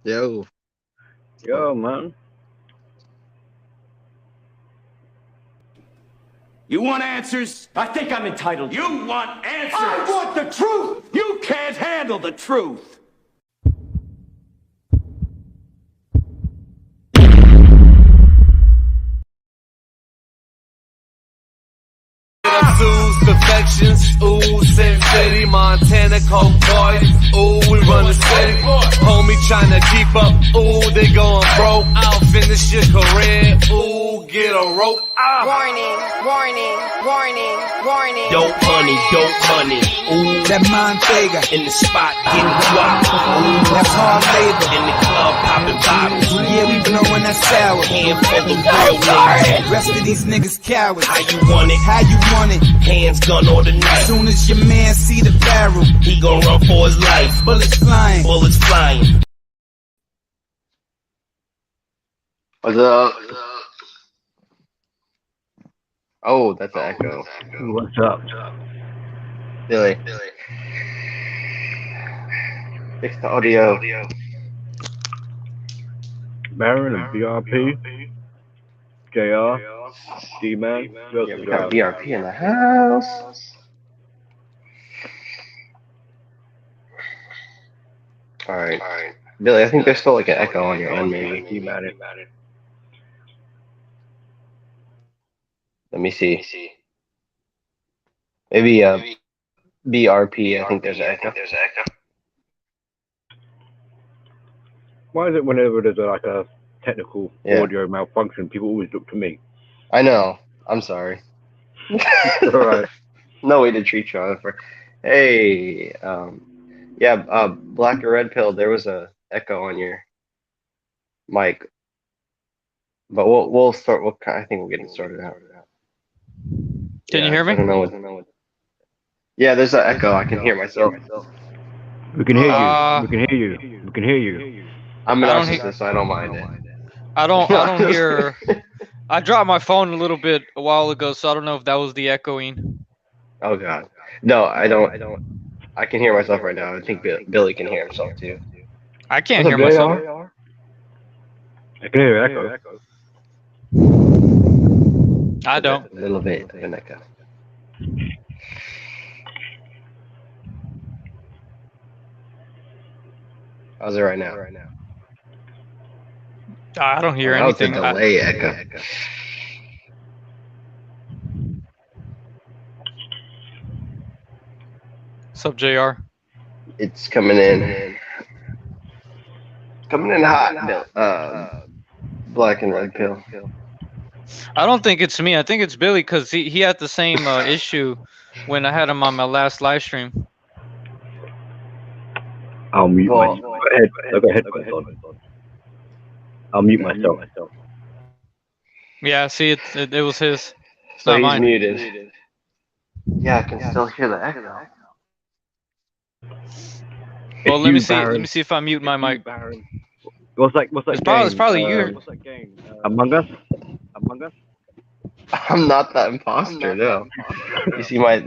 Yo, Yo, man. You want answers? I think I'm entitled. You want answers? I want the truth! You can't handle the truth! Sue's perfections, ooh, Sin City, Montana, Coke Boys, ooh, we run the city, homie tryna keep up, ooh, they going broke, I'll finish your career, ooh, get a rope, Warning, warning, warning, warning. Dope money, ooh, That Montega, in the spot, getting guap, ooh, that's hard labor. in the club, popping bottles, Yeah, we blowing that sour. hand for the real niggas. Rest of these niggas cowards. How you want it? How you want it? Hands gun or the knife. Soon as your man see the barrel, He gon' run for his life. bullets flying. Bullets flying. what's up? Oh, that's an echo. What's up? Billy. Fix the audio. Baron and BRP, JR, D-Man. Yeah, we got BRP in the house. Alright. Billy, I think there's still like an echo on your end, maybe. You got it. Let me see. Maybe BRP, I think there's an echo. Why is it whenever there's like a technical Yeah. audio malfunction, people always look to me? I know. I'm sorry. Alright. No way to treat you, Oliver. Hey, Black or Red Pill, there was a echo on your mic. But we'll start. I think we'll get it sorted out. Can you hear me? I don't know what. Yeah, there's an echo. I can hear myself. We can hear you. Uh, We can hear you. We can hear you. I'm an I don't narcissist, so I don't mind it. I don't hear. I dropped my phone a little bit a while ago, so I don't know if that was the echoing. Oh God, no, I don't. I can hear myself right now. I think Billy can hear himself too. I can't What's hear up, myself. JR? I can hear echo. I don't. A little bit of an echo. How's it right now? I don't hear That was a anything. delay echo. What's up, JR? It's coming in. Coming in hot, Bill. Black and Red Pill. I don't think it's me. I think it's Billy because he had the same issue when I had him on my last live stream. I'll mute Well, myself. Go ahead. I'll mute myself. Yeah, see, it was his. It's So not he's mine. muted. Yeah, I can still hear the echo. Well, let me see. Baron. Let me see if I mute my mic. What's that It's game? probably you. What's that game? Among Us? I'm not that imposter, no. You see my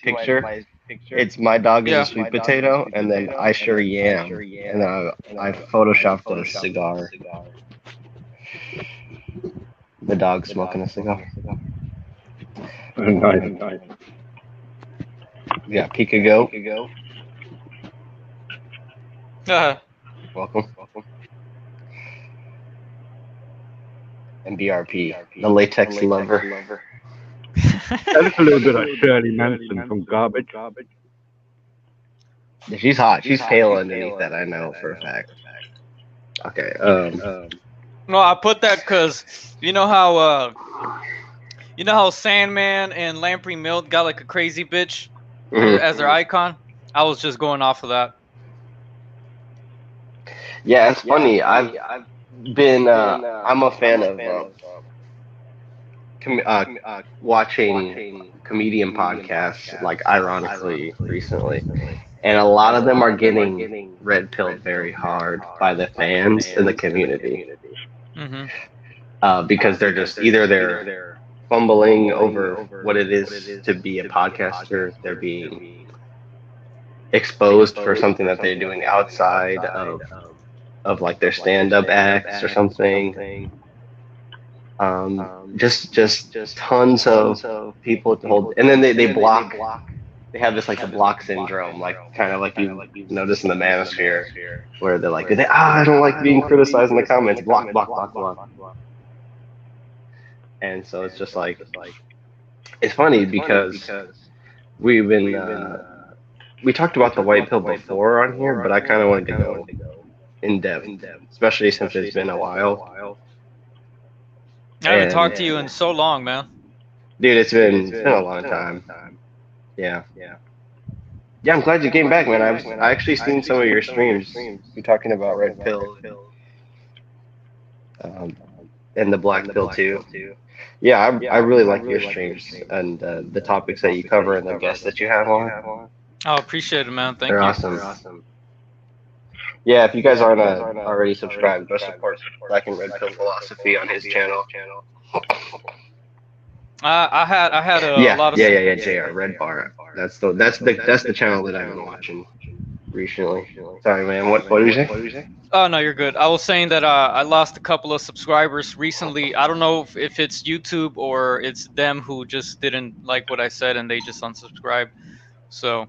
picture? It's my dog is Yeah. a sweet potato, and then I sure am. And I photoshopped a cigar. The dog smoking a cigar. Nice. Yeah, Pika Go. Welcome. And BRP, the latex lover. That looks a little bit like Shirley Manson from Garbage. She's hot. She's pale underneath that. I know for a fact. Okay. No, I put that because you know how Sandman and Lamprey Milt got like a crazy bitch mhm. as their icon. I was just going off of that. Yeah, it's funny. I've been. I'm a fan of watching comedian podcasts, like ironically recently, and a lot of them are getting red pilled very hard by the fans in the community. Because they're just either they're fumbling over what it is to be a podcaster, they're being exposed for something that they're doing outside of like their stand-up acts or something. Just tons of people to hold, and then they block. They have this like the block syndrome, like kind of like you notice in the Manosphere, where they're like, I don't like being criticized in the comments. Block. And so it's just like, it's funny because we've been we talked about the white pill before on here, but I kind of wanted to go in depth, especially since it's been a while. I haven't talked to you in so long, man. Dude, it's been a long time. Yeah, I'm glad you came back, man. I actually seen some of your streams. You're talking about red pill, and the black pill too. Yeah, I really like your streams and the topics that you cover and the guests that you have on. Oh, appreciate it, man. Thank you. They're awesome. Yeah, if you guys aren't already subscribed, go support Black and Red Pill Philosophy on his channel. I had a lot of JR Red Bar. That's the channel that I've been watching recently. Sorry, man. What did you say? Oh no, you're good. I was saying that I lost a couple of subscribers recently. I don't know if it's YouTube or it's them who just didn't like what I said and they just unsubscribed. So,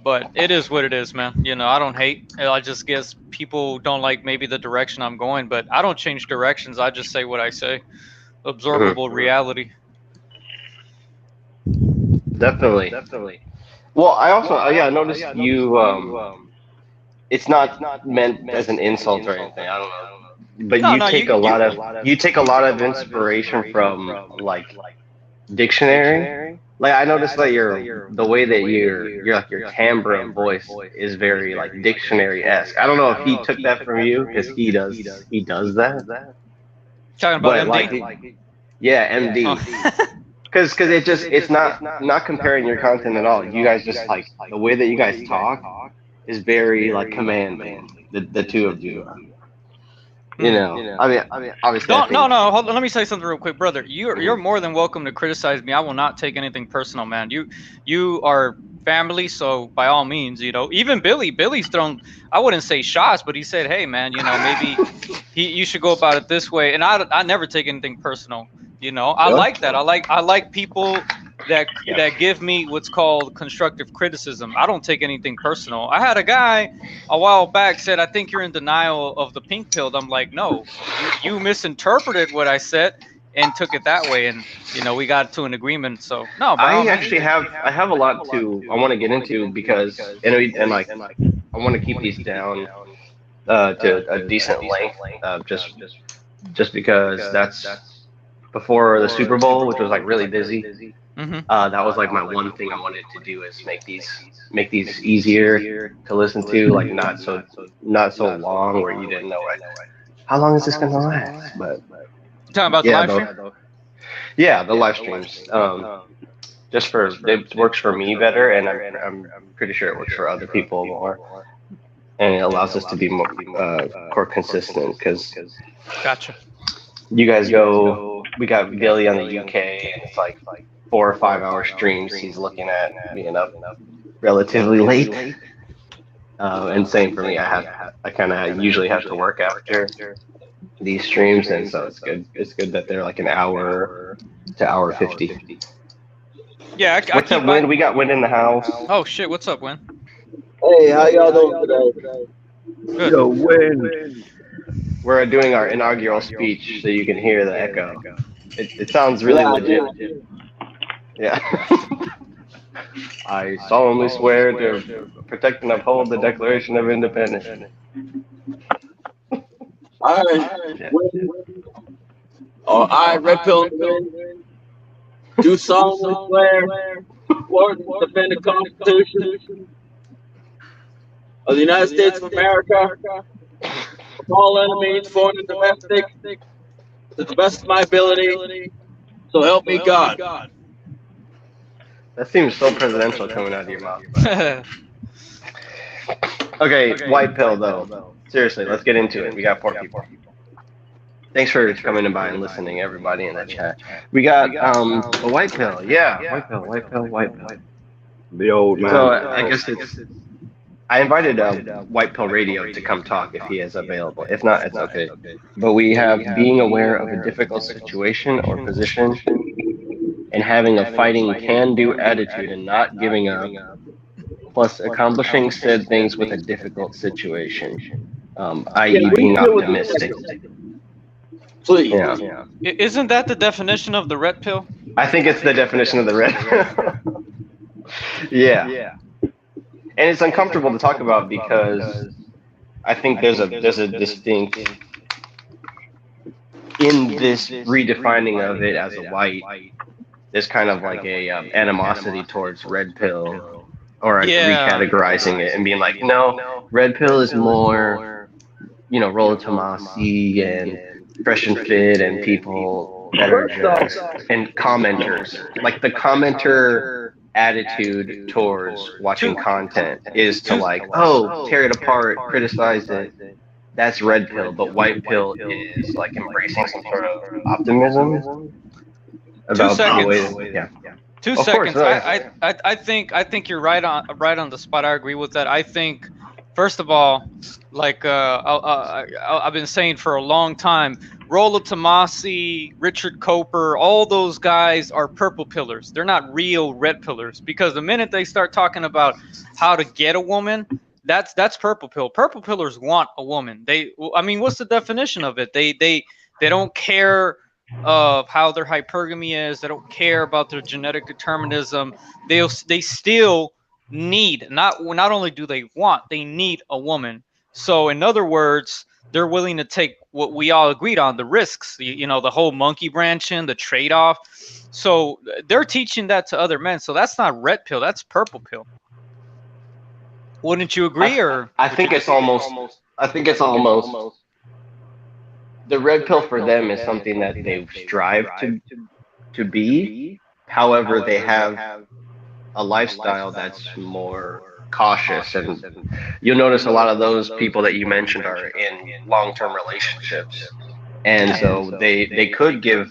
but it is what it is, man. You know, I don't hate. I just guess people don't like maybe the direction I'm going, but I don't change directions. I just say what I say. Absorbable reality. Definitely. Well, I also I noticed you it's not meant as an insult or anything. I don't know. But you take a lot of inspiration from like dictionary. Like I noticed that the way that your timbre of voice is very like dictionary-esque. I don't know if he took that from you because he does that. Talking about MD? Yeah, MD. Because it's not comparing your content at all. You guys just like the way that you guys talk is very like commanding. The two of you. You know, I mean, obviously. No. Hold on, let me say something real quick, brother. You're more than welcome to criticize me. I will not take anything personal, man. You are family, so by all means, you know. Even Billy's thrown. I wouldn't say shots, but he said, "Hey, man, you know, maybe you should go about it this way." And I never take anything personal. You know, I like that. I like people that give me what's called constructive criticism. I don't take anything personal. I had a guy a while back said, "I think you're in denial of the pink pill." I'm like, no, you misinterpreted what I said and took it that way, and you know we got to an agreement. So no, I have a lot I want to get into because and like I want to keep these down to a decent length, just because that's before the Super Bowl, which was like really busy. That was like my one thing I wanted to do is make these easier to listen to, like not so long where you didn't know like how long is this gonna last. But talking about the live stream? Yeah, the live streams. It works for me better, and I'm pretty sure it works for other people more, and it allows us to be more consistent because. Gotcha. You guys go. We got Billy on the UK, and it's like 4 or 5 hour streams. He's looking at being up relatively late. And same for me. I kind of usually have to work after these streams, and so it's good. It's good that they're like an hour to hour 50. Yeah. What's up, Win? We got Win in the house. Oh shit! What's up, Win? Hey, how y'all doing today? Good. Yo, Win. We're doing our inaugural speech, so you can hear the echo. It sounds really legit. Yeah. I solemnly swear to protect and uphold the Declaration of Independence. All right. Yeah. I, Red Pill, do solemnly swear to defend the Constitution of the United States of America from all enemies, foreign and domestic, to the best of my ability. So help me God. That seems so presidential coming out of your mouth. Okay, white pill though. Seriously, let's get into it. We got 4 people. Thanks for coming by and listening, everybody in the chat. We got a white pill. Yeah, white pill. The old man. So I guess it's. I invited White Pill Radio to come talk if he is available. If not, it's okay. But we have being aware of a difficult situation or position, and having a fighting can-do attitude and not giving up, plus accomplishing said things with a difficult situation, i.e. being optimistic. Please. Yeah. Isn't that the definition of the red pill? I think it's the definition of the red pill. Yeah. And it's uncomfortable to talk about because I think there's a distinct, in this redefining of it as a white, there's kind of like a animosity towards red pill, or recategorizing it and being like, no, red pill is more, Rollo Tomasi and Fresh and Fit and people that are just, and commenters. Like the commenter attitude towards watching content is to like, tear it apart, criticize it. That's red pill, but white pill is like embracing some sort of optimism about the way. Yeah. 2 seconds. I think you're right on the spot. I agree with that. I think, first of all, like I've been saying for a long time, Rollo Tomasi, Richard Koper, all those guys are purple pillars. They're not real red pillars, because the minute they start talking about how to get a woman, that's purple pill. Purple pillars want a woman. What's the definition of it? They don't care of how their hypergamy is. They don't care about their genetic determinism. They still need, not only do they want, they need a woman. So in other words, they're willing to take what we all agreed on, the risks, the whole monkey branching, the trade-off. So they're teaching that to other men. So that's not red pill, that's purple pill. Wouldn't you agree? I think it's almost the red pill for them is something that they strive to be. However, they have a lifestyle that's more cautious, and you'll notice a lot of those people that you mentioned are in long-term relationships, and so they could give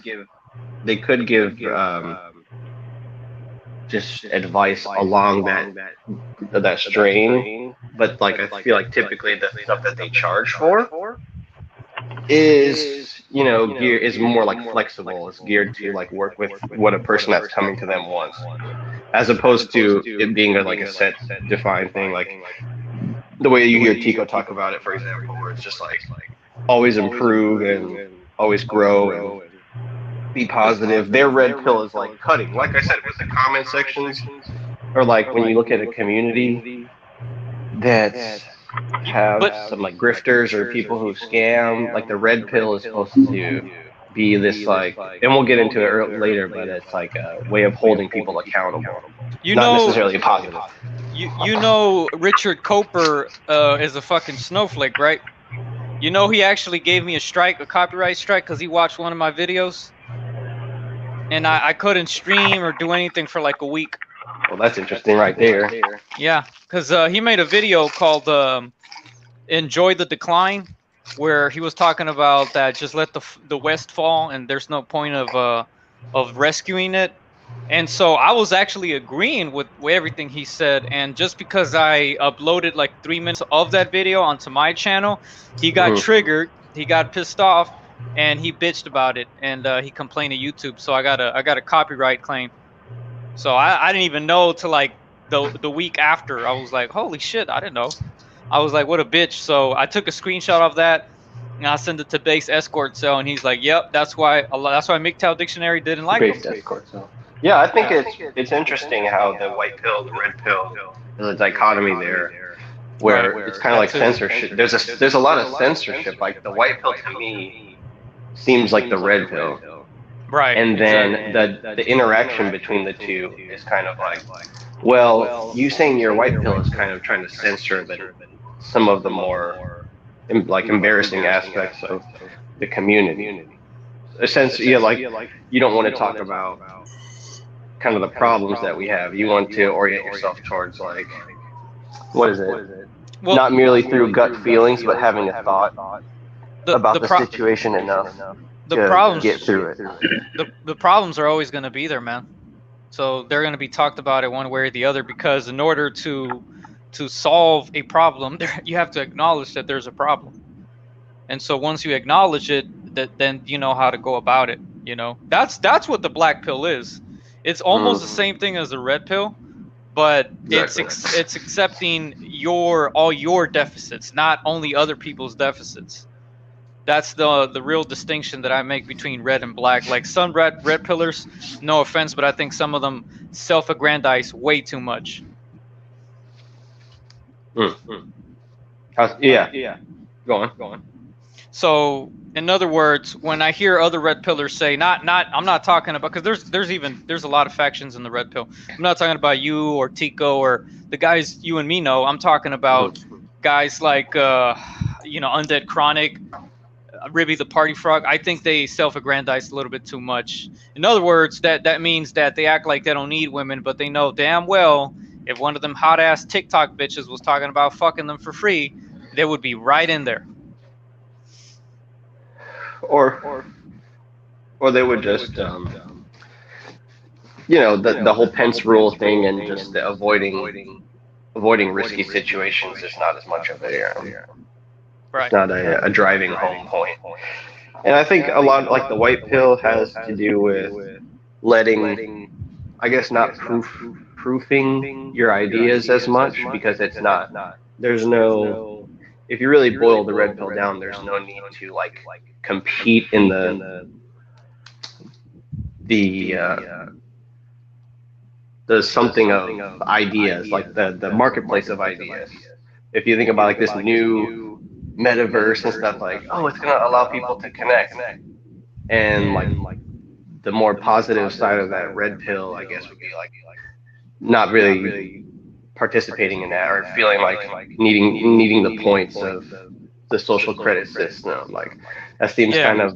just advice along that strain, but like I feel like typically the stuff that they charge for is is more like flexible. It's geared to like work with what a person that's coming to them wants, as opposed to it being like a set defined thing, like the way you hear Tico talk about it, for example, where it's just like always improve and always grow and be positive. Their red pill is like cutting, like I said, with the comment sections, or like when you look at a community that have some like grifters or people who scam, like the red pill is supposed to be this like, and we'll get into it later, but it's like a way of holding people accountable. Not necessarily positive. Richard Koper is a fucking snowflake, right? He actually gave me a copyright strike, because he watched one of my videos, and I couldn't stream or do anything for like a week. Well, that's interesting right there. Yeah, because he made a video called Enjoy the Decline, where he was talking about that just let the West fall, and there's no point of rescuing it. And so I was actually agreeing with everything he said, and just because I uploaded like 3 minutes of that video onto my channel, he got triggered, he got pissed off, and he bitched about it, and he complained to YouTube. So I got a copyright claim. So I didn't even know till like the week after. I was like, holy shit, I didn't know. I was like, what a bitch. So I took a screenshot of that, and I sent it to Base Escort Cell, and he's like, yep, that's why MGTOW Dictionary didn't like Base him. Escort Cell. Yeah, I think it's interesting how the white pill, the red pill, there's a dichotomy there, where it's kind of like censorship. There's a lot of censorship. Like the white pill to me seems like the red pill. Right. And then the interaction between the two is kind of like, well, you saying you're white pill is kind of trying to censor some of the more like embarrassing aspects of the community. Essentially, like you don't want to talk about kind of the problems that we have. You want to orient yourself towards like, what is it? Well, not merely through gut feelings, but having a thought about the situation enough. The problems get through it. The problems are always going to be there, man. So they're going to be talked about it one way or the other, because in order to solve a problem, you have to acknowledge that there's a problem. And so once you acknowledge it, then you know how to go about it. You know, that's what the black pill is. It's almost the same thing as the red pill, but it's accepting all your deficits, not only other people's deficits. That's the real distinction that I make between red and black. Like some red pillars, no offense, but I think some of them self-aggrandize way too much. Yeah. Go on. So, in other words, when I hear other red pillars say, I'm not talking about, because there's a lot of factions in the red pill. I'm not talking about you or Tico or the guys you and me know. I'm talking about guys like, Undead Chronic, Ribby the Party Frog. I think they self-aggrandize a little bit too much. In other words, that means that they act like they don't need women, but they know damn well if one of them hot-ass TikTok bitches was talking about fucking them for free, they would be right in there. Or they would just, the whole Pence rule thing and just avoiding risky situations is not as much of a, right. It's not a driving home point. And I think a lot, like the white pill, has to do with letting, I guess, not proofing your ideas as much, because it's not. There's no. If you really boil the red pill down, there's no need to compete in the something of ideas, like the marketplace of ideas. If you think about this new metaverse and stuff, it's gonna allow people to connect, and the more positive side of that red pill, I guess, would be not really participating in that, or feeling needing the points of the social credit system. That seems kind of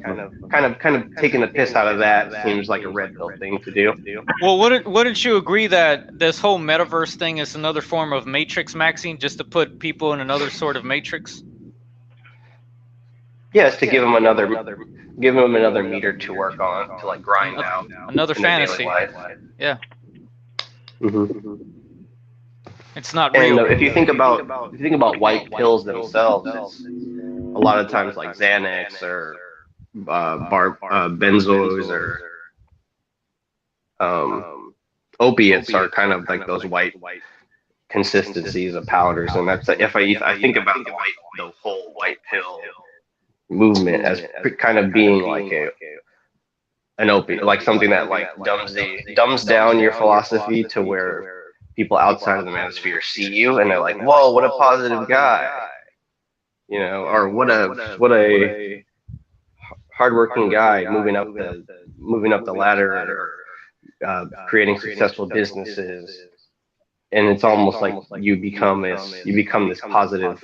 taking the piss out of that. Seems like a red pill thing to do. Well, wouldn't you agree that this whole metaverse thing is another form of matrix maxing, just to put people in another sort of matrix? Yes, to give them another meter to work on, to grind out another fantasy. Yeah. Mm-hmm. It's not real. And if you think about white pills themselves, it's a lot of times like Xanax or benzos or opiates are kind of like those white consistencies of powders, and that's if I think about the whole white pill movement as kind of being like an opiate, like something that dumbs down your philosophy to where people outside of the manosphere see you and they're like, whoa, what a positive guy, or what a hardworking guy moving up the ladder, or creating successful businesses. And it's almost like you become this positive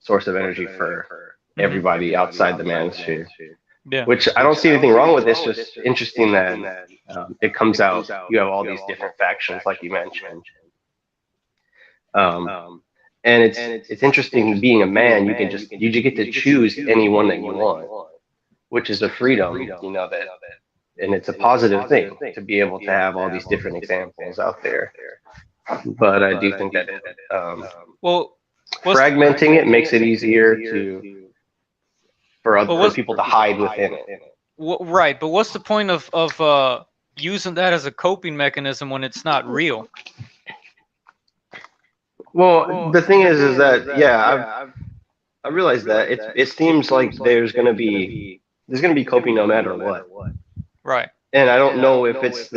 source of energy for everybody outside the manosphere. Yeah. Which I don't see anything wrong with. It's just interesting that it comes out. You have all these different factions, like you mentioned, and it's interesting. Being a man, you get to choose anyone that you want, which is a freedom. That, and it's a positive thing to be able to have all these different examples out there. But I do think that fragmenting it makes it easier for people to hide within it. Right, but what's the point of using that as a coping mechanism when it's not real? Well, the thing is that I realize that it seems like there's gonna be coping no matter what. Right. And I don't know if it's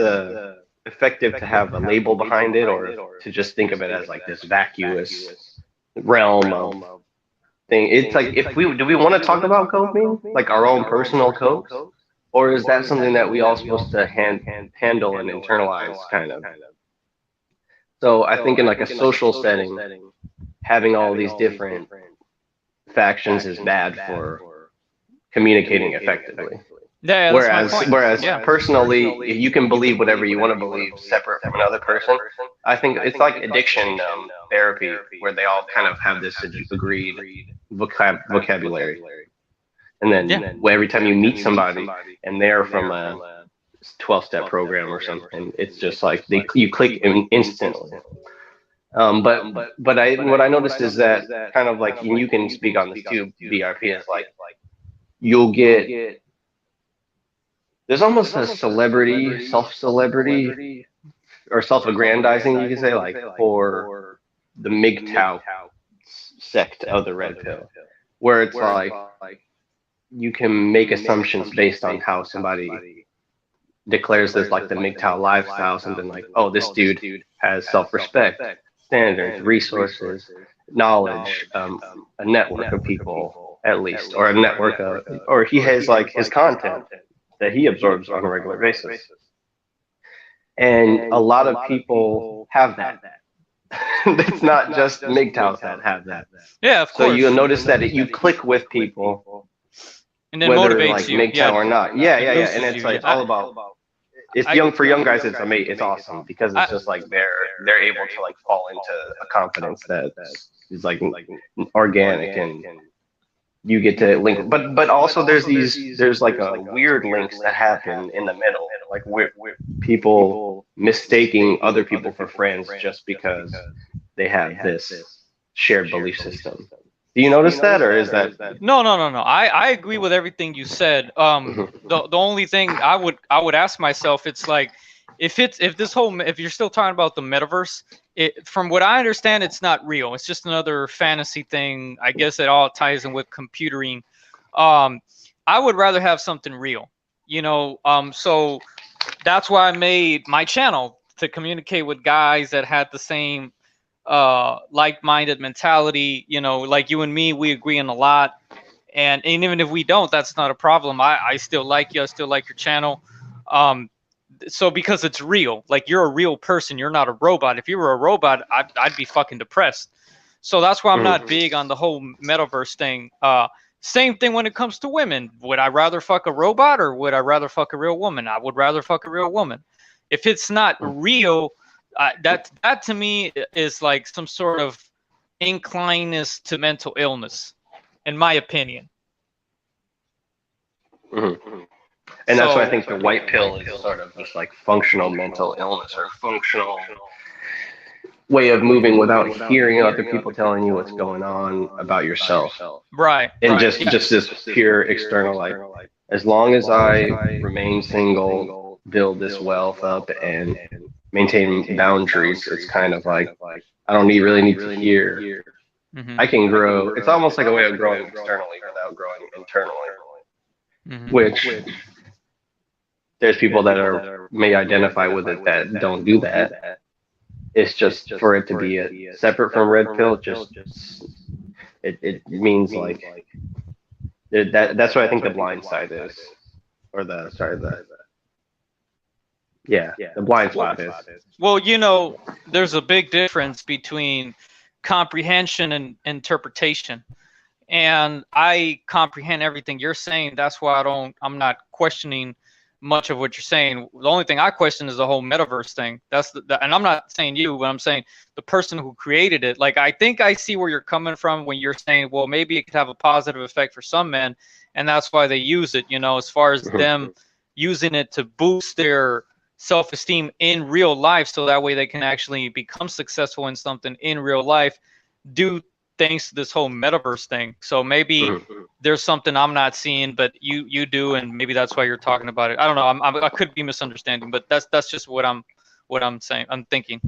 effective to have a label behind it, or to just think of it as this vacuous realm of thing. It's do we want to talk about coping, our own personal copes, or is that something that we all supposed to handle and internalize, kind of? So I think in a social setting, having all these different factions is bad for communicating effectively. Yeah, whereas personally, you can believe whatever you want to believe separate from another person. I think it's like addiction therapy, where they all kind of have this agreed vocabulary. And then every time you meet somebody and they're from a 12-step program or something. It's just like you click instantly. But what I noticed is that kind of like, and you can speak on this too, BRP, is like you'll get, there's almost a self-celebrity or self-aggrandizing, you can say, like for the MGTOW sect of the red pill, where it's like you can make assumptions based on how somebody declares this, like the MGTOW lifestyle, something like, oh, this dude has self-respect, standards, resources, knowledge, a network of people at least, or a network of, or he has like his content that he absorbs on a regular basis. And a lot of people have that. It's not just MGTOWs that have that. Yeah, of course. So you'll notice that you click with people, and then whether motivates like you. MGTOW or not. Yeah. And it's you. like all about. It's for young guys. It's awesome because it's just like they're able to like fall into a confidence that is like organic, and you get to link. But also there's like a weird links that happen in the middle, like people mistaking other people for friends just because they have this shared belief system. Do you notice that, or is that? No. I agree with everything you said. The only thing I would ask myself, it's like, if you're still talking about the metaverse, from what I understand, it's not real. It's just another fantasy thing. I guess it all ties in with computering. I would rather have something real, so that's why I made my channel, to communicate with guys that had the same like-minded mentality, like you and me, we agree on a lot, and even if we don't, that's not a problem. I still like you, I still like your channel, so because it's real, like you're a real person, you're not a robot. If you were a robot, I'd be fucking depressed. So that's why I'm not big on the whole metaverse thing. Same thing when it comes to women. Would I rather fuck a robot, or would I rather fuck a real woman? I would rather fuck a real woman. If it's not real, that to me is like some sort of inclinedness to mental illness, in my opinion. And that's why I think the white pill is sort of just like functional mental illness, or functional way of moving without hearing other people telling you what's going on about yourself. Right. And just this pure external, like, as long as I remain single, build this wealth up, and maintain boundaries, it's kind of like I don't really need to hear. I can grow. It's almost like a way of growing externally without growing internally. Which there's people that may identify with it that don't do that. It's just for it to be separate from red pill. It means like that's what I think the blind side is, or the blind spot is. Well, there's a big difference between comprehension and interpretation, and I comprehend everything you're saying. That's why I'm not questioning much of what you're saying. The only thing I question is the whole metaverse thing. That's and I'm not saying you, but I'm saying the person who created it. Like, I think I see where you're coming from when you're saying, well, maybe it could have a positive effect for some men, and that's why they use it, as far as them using it to boost their self-esteem in real life, so that way they can actually become successful in something in real life, due thanks to this whole metaverse thing. So maybe there's something I'm not seeing, but you do, and maybe that's why you're talking about it. I don't know. I could be misunderstanding, but that's just what I'm saying. I'm thinking.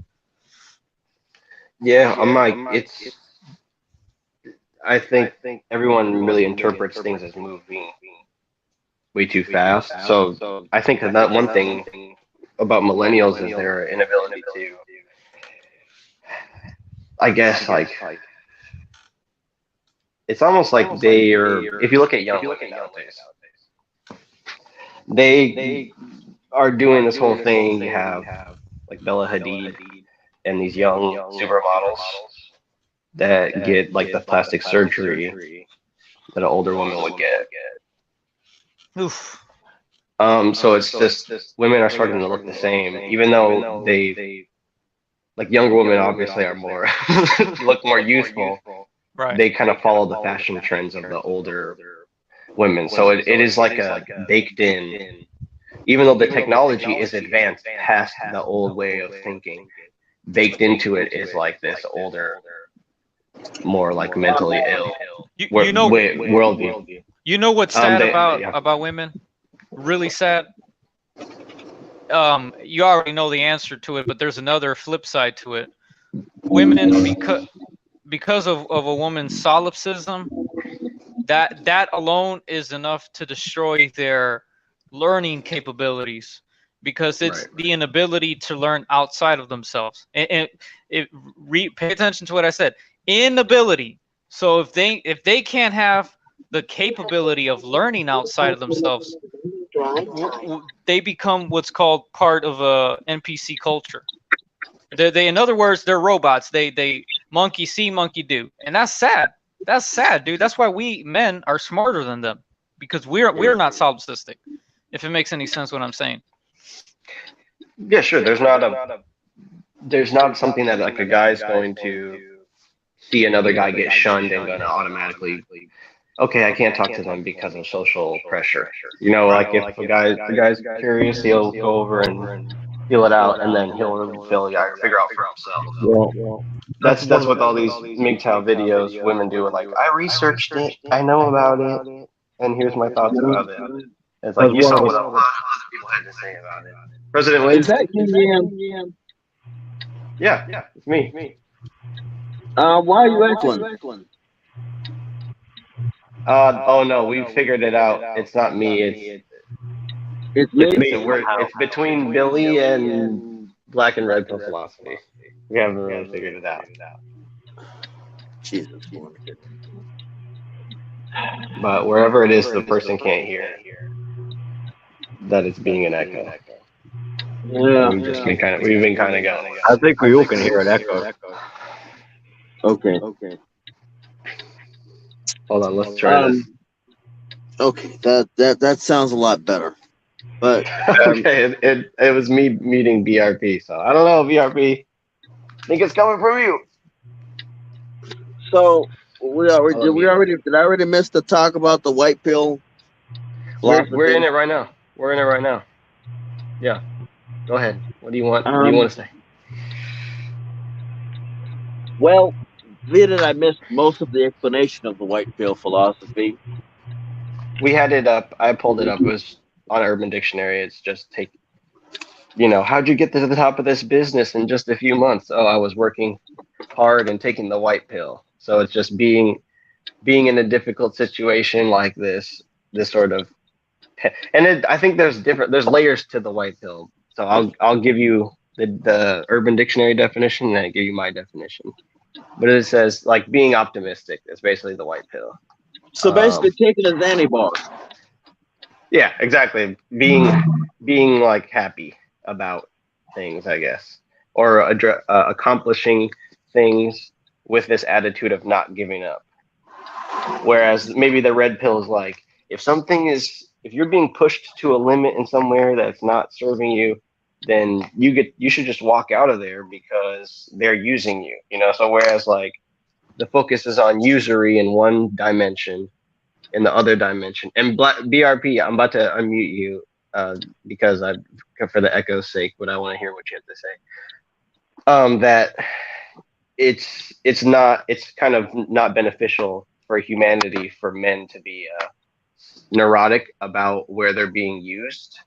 Yeah, I'm like, I think everyone really interprets things as moving way too fast. So I think that one thing about millennials is their inability to, I guess, like, it's almost like they are, if you look at young women nowadays, they are doing this whole thing. You have like Bella Hadid and these young supermodels that get like the plastic surgery that an older woman would get. Oof. So it's just women are starting to look the same, even though they like younger women obviously are more look more youthful. Right. They kind of follow the fashion trends of the older women. So it is like a baked in even though the technology is advanced past the old way of thinking, baked into it is like this older, more like mentally ill You know, worldview. you know what's sad yeah. about women? Really sad. You already know the answer to it, but there's another flip side to it. Women, because of a woman's solipsism, that alone is enough to destroy their learning capabilities, because it's the inability to learn outside of themselves. And pay attention to what I said. Inability. So if they can't have the capability of learning outside of themselves, they become what's called part of a NPC culture. They in other words, they're robots. They monkey see, monkey do, and that's sad. That's sad, dude. That's why we men are smarter than them, because we're not solipsistic. If it makes any sense what I'm saying. Yeah, sure. There's not something that like a guy's going to see another guy get shunned and gonna automatically, okay, I can't talk to them because of social pressure. You know, like if the guy's curious, he'll go over and feel it out, and then he'll figure out for himself. Well, That's what all these MGTOW videos women do. Like, I researched it, I know about it, and here's my thoughts about it. It's like you saw what a lot of other people had to say about it. President Wade. Is that you, Yeah, it's me. why are you echoing? Oh no, we figured it out. It's not me. It's me. It's between Billy and Black and Red Pill Philosophy. We haven't really figured it out. Jesus. But wherever it is, the person can't hear that it's being an echo. Yeah. We've been kind of going. I think we all can hear an echo. Okay. Hold on, let's try this. Okay, that sounds a lot better. But okay, it was me meeting BRP, so I don't know, BRP. I think it's coming from you. So did I already miss the talk about the white pill? We're in it right now. Yeah. Go ahead. What do you want? What do you want to say? Well, being that I missed most of the explanation of the white pill philosophy. We had it up. I pulled it up. It was on Urban Dictionary. It's just how'd you get to the top of this business in just a few months? Oh, I was working hard and taking the white pill. So it's just being in a difficult situation like this sort of, and I think there's layers to the white pill. So I'll give you the Urban Dictionary definition, and then I give you my definition. But it says like being optimistic is basically the white pill. So basically taking a Xanny bar. Yeah, exactly. Being like happy about things, I guess, or accomplishing things with this attitude of not giving up. Whereas maybe the red pill is like, if you're being pushed to a limit in somewhere that's not serving you, then you should just walk out of there because they're using you, So whereas like the focus is on usury in one dimension, in the other dimension, and BRP, I'm about to unmute you because for the echo's sake, but I want to hear what you have to say. That it's kind of not beneficial for humanity for men to be neurotic about where they're being used.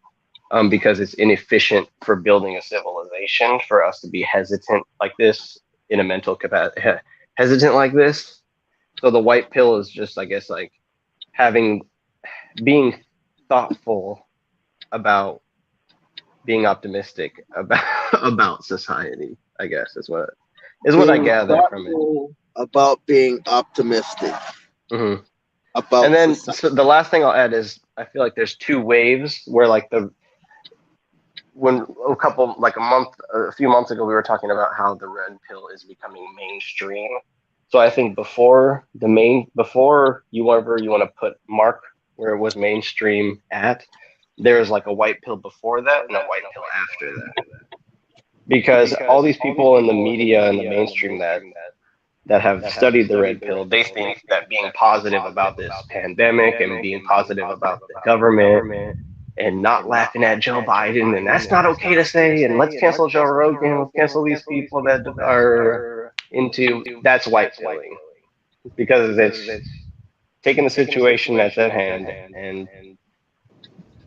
Because it's inefficient for building a civilization for us to be hesitant like this in a mental capacity, hesitant like this. So the white pill is just, I guess, like being thoughtful about being optimistic about society, I guess is what I gather from it. About being optimistic. Mm-hmm. About and then society. so the last thing I'll add is I feel like there's two waves where like a few months ago, we were talking about how the red pill is becoming mainstream. So I think before you want to put mark where it was mainstream at, there's like a white pill before that and a white pill after that. Because all these people in the media and the mainstream that have studied the red pill, they think that being positive about this pandemic and being positive about the government and not laughing at Joe Biden, and that's not okay to say, and let's cancel Joe Rogan, let's cancel these people that are into, that's white pilling. Because it's taking the situation that's at hand and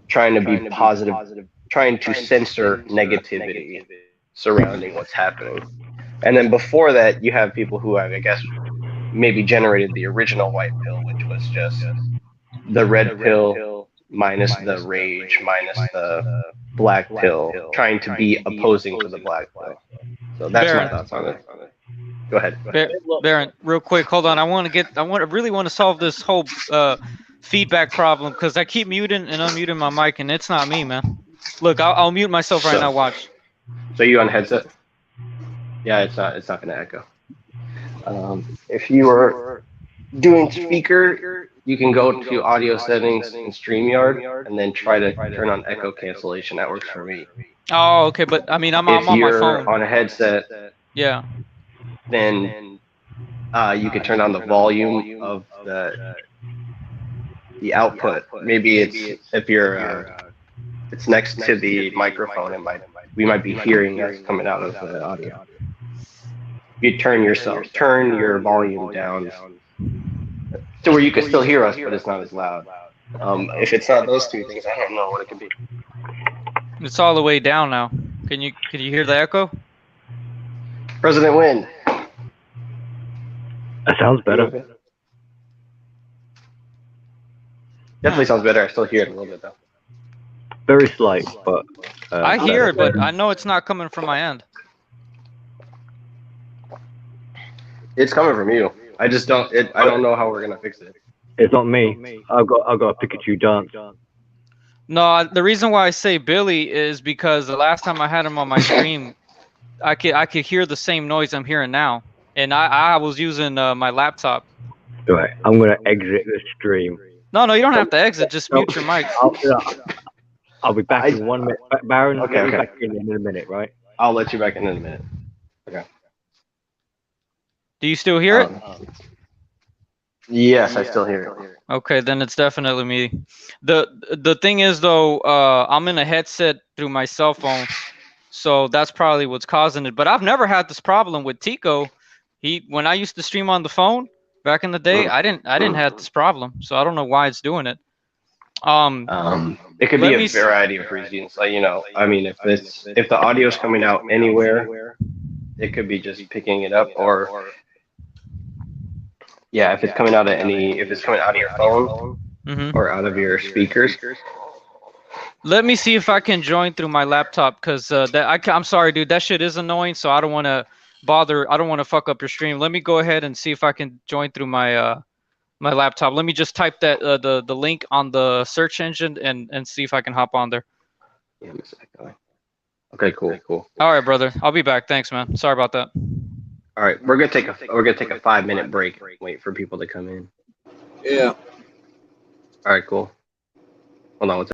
trying to be positive, trying to censor negativity surrounding what's happening. And then before that, you have people who have, I guess, maybe generated the original white pill, which was just the red pill minus the rage, minus the black pill, trying to be opposing to the black pill. So that's my thoughts on it. Go ahead. Baron, real quick, hold on. I really want to solve this whole feedback problem because I keep muting and unmuting my mic, and it's not me, man. Look, I'll mute myself right now. Watch. So you on headset? Yeah, it's not gonna echo. If you are doing speaker, you can go to audio settings in StreamYard and then try to turn on echo cancellation. That works for me. Oh, okay, but I mean, I'm on my phone. If you're on a headset, yeah, then you can turn on the volume of the output. Maybe it's if you're it's next to the microphone. We might be hearing us coming out of the audio. You turn your volume down to where you can still hear us, but it's not as loud. If it's not those two things, I don't know what it could be. It's all the way down now. Can you hear the echo? President Wynn. That sounds better. Definitely sounds better. I still hear it a little bit though. Very slight, but I hear it, but I know it's not coming from my end. It's coming from you. I just don't. I don't know how we're gonna fix it. It's not me. I've got a Pikachu dance. No, the reason why I say Billy is because the last time I had him on my stream, I could hear the same noise I'm hearing now, and I was using my laptop. Right, I'm gonna exit the stream. No, you don't have to exit. Just mute your mic. I'll be back in 1 minute. Baron, okay. I'll be back in a minute, right? I'll let you back in a minute. Okay. Do you still hear it? Yes, I still hear it. Okay, then it's definitely me. The thing is though, I'm in a headset through my cell phone, so that's probably what's causing it. But I've never had this problem with Tico. When I used to stream on the phone back in the day, I didn't have this problem, so I don't know why it's doing it. It could be a variety of reasons. Like, I mean, if the audio is coming out anywhere, it could be just picking it up, or yeah, if it's coming out of your phone or out of your speakers. Let me see if I can join through my laptop, because I'm sorry, dude, that shit is annoying. So I don't want to bother. I don't want to fuck up your stream. Let me go ahead and see if I can join through my my laptop. Let me just type that the link on the search engine and see if I can hop on there. Yeah, okay, cool. All right, brother. I'll be back. Thanks, man. Sorry about that. All right, we're gonna take a 5-minute break. Wait for people to come in. Yeah. All right, cool. Hold on.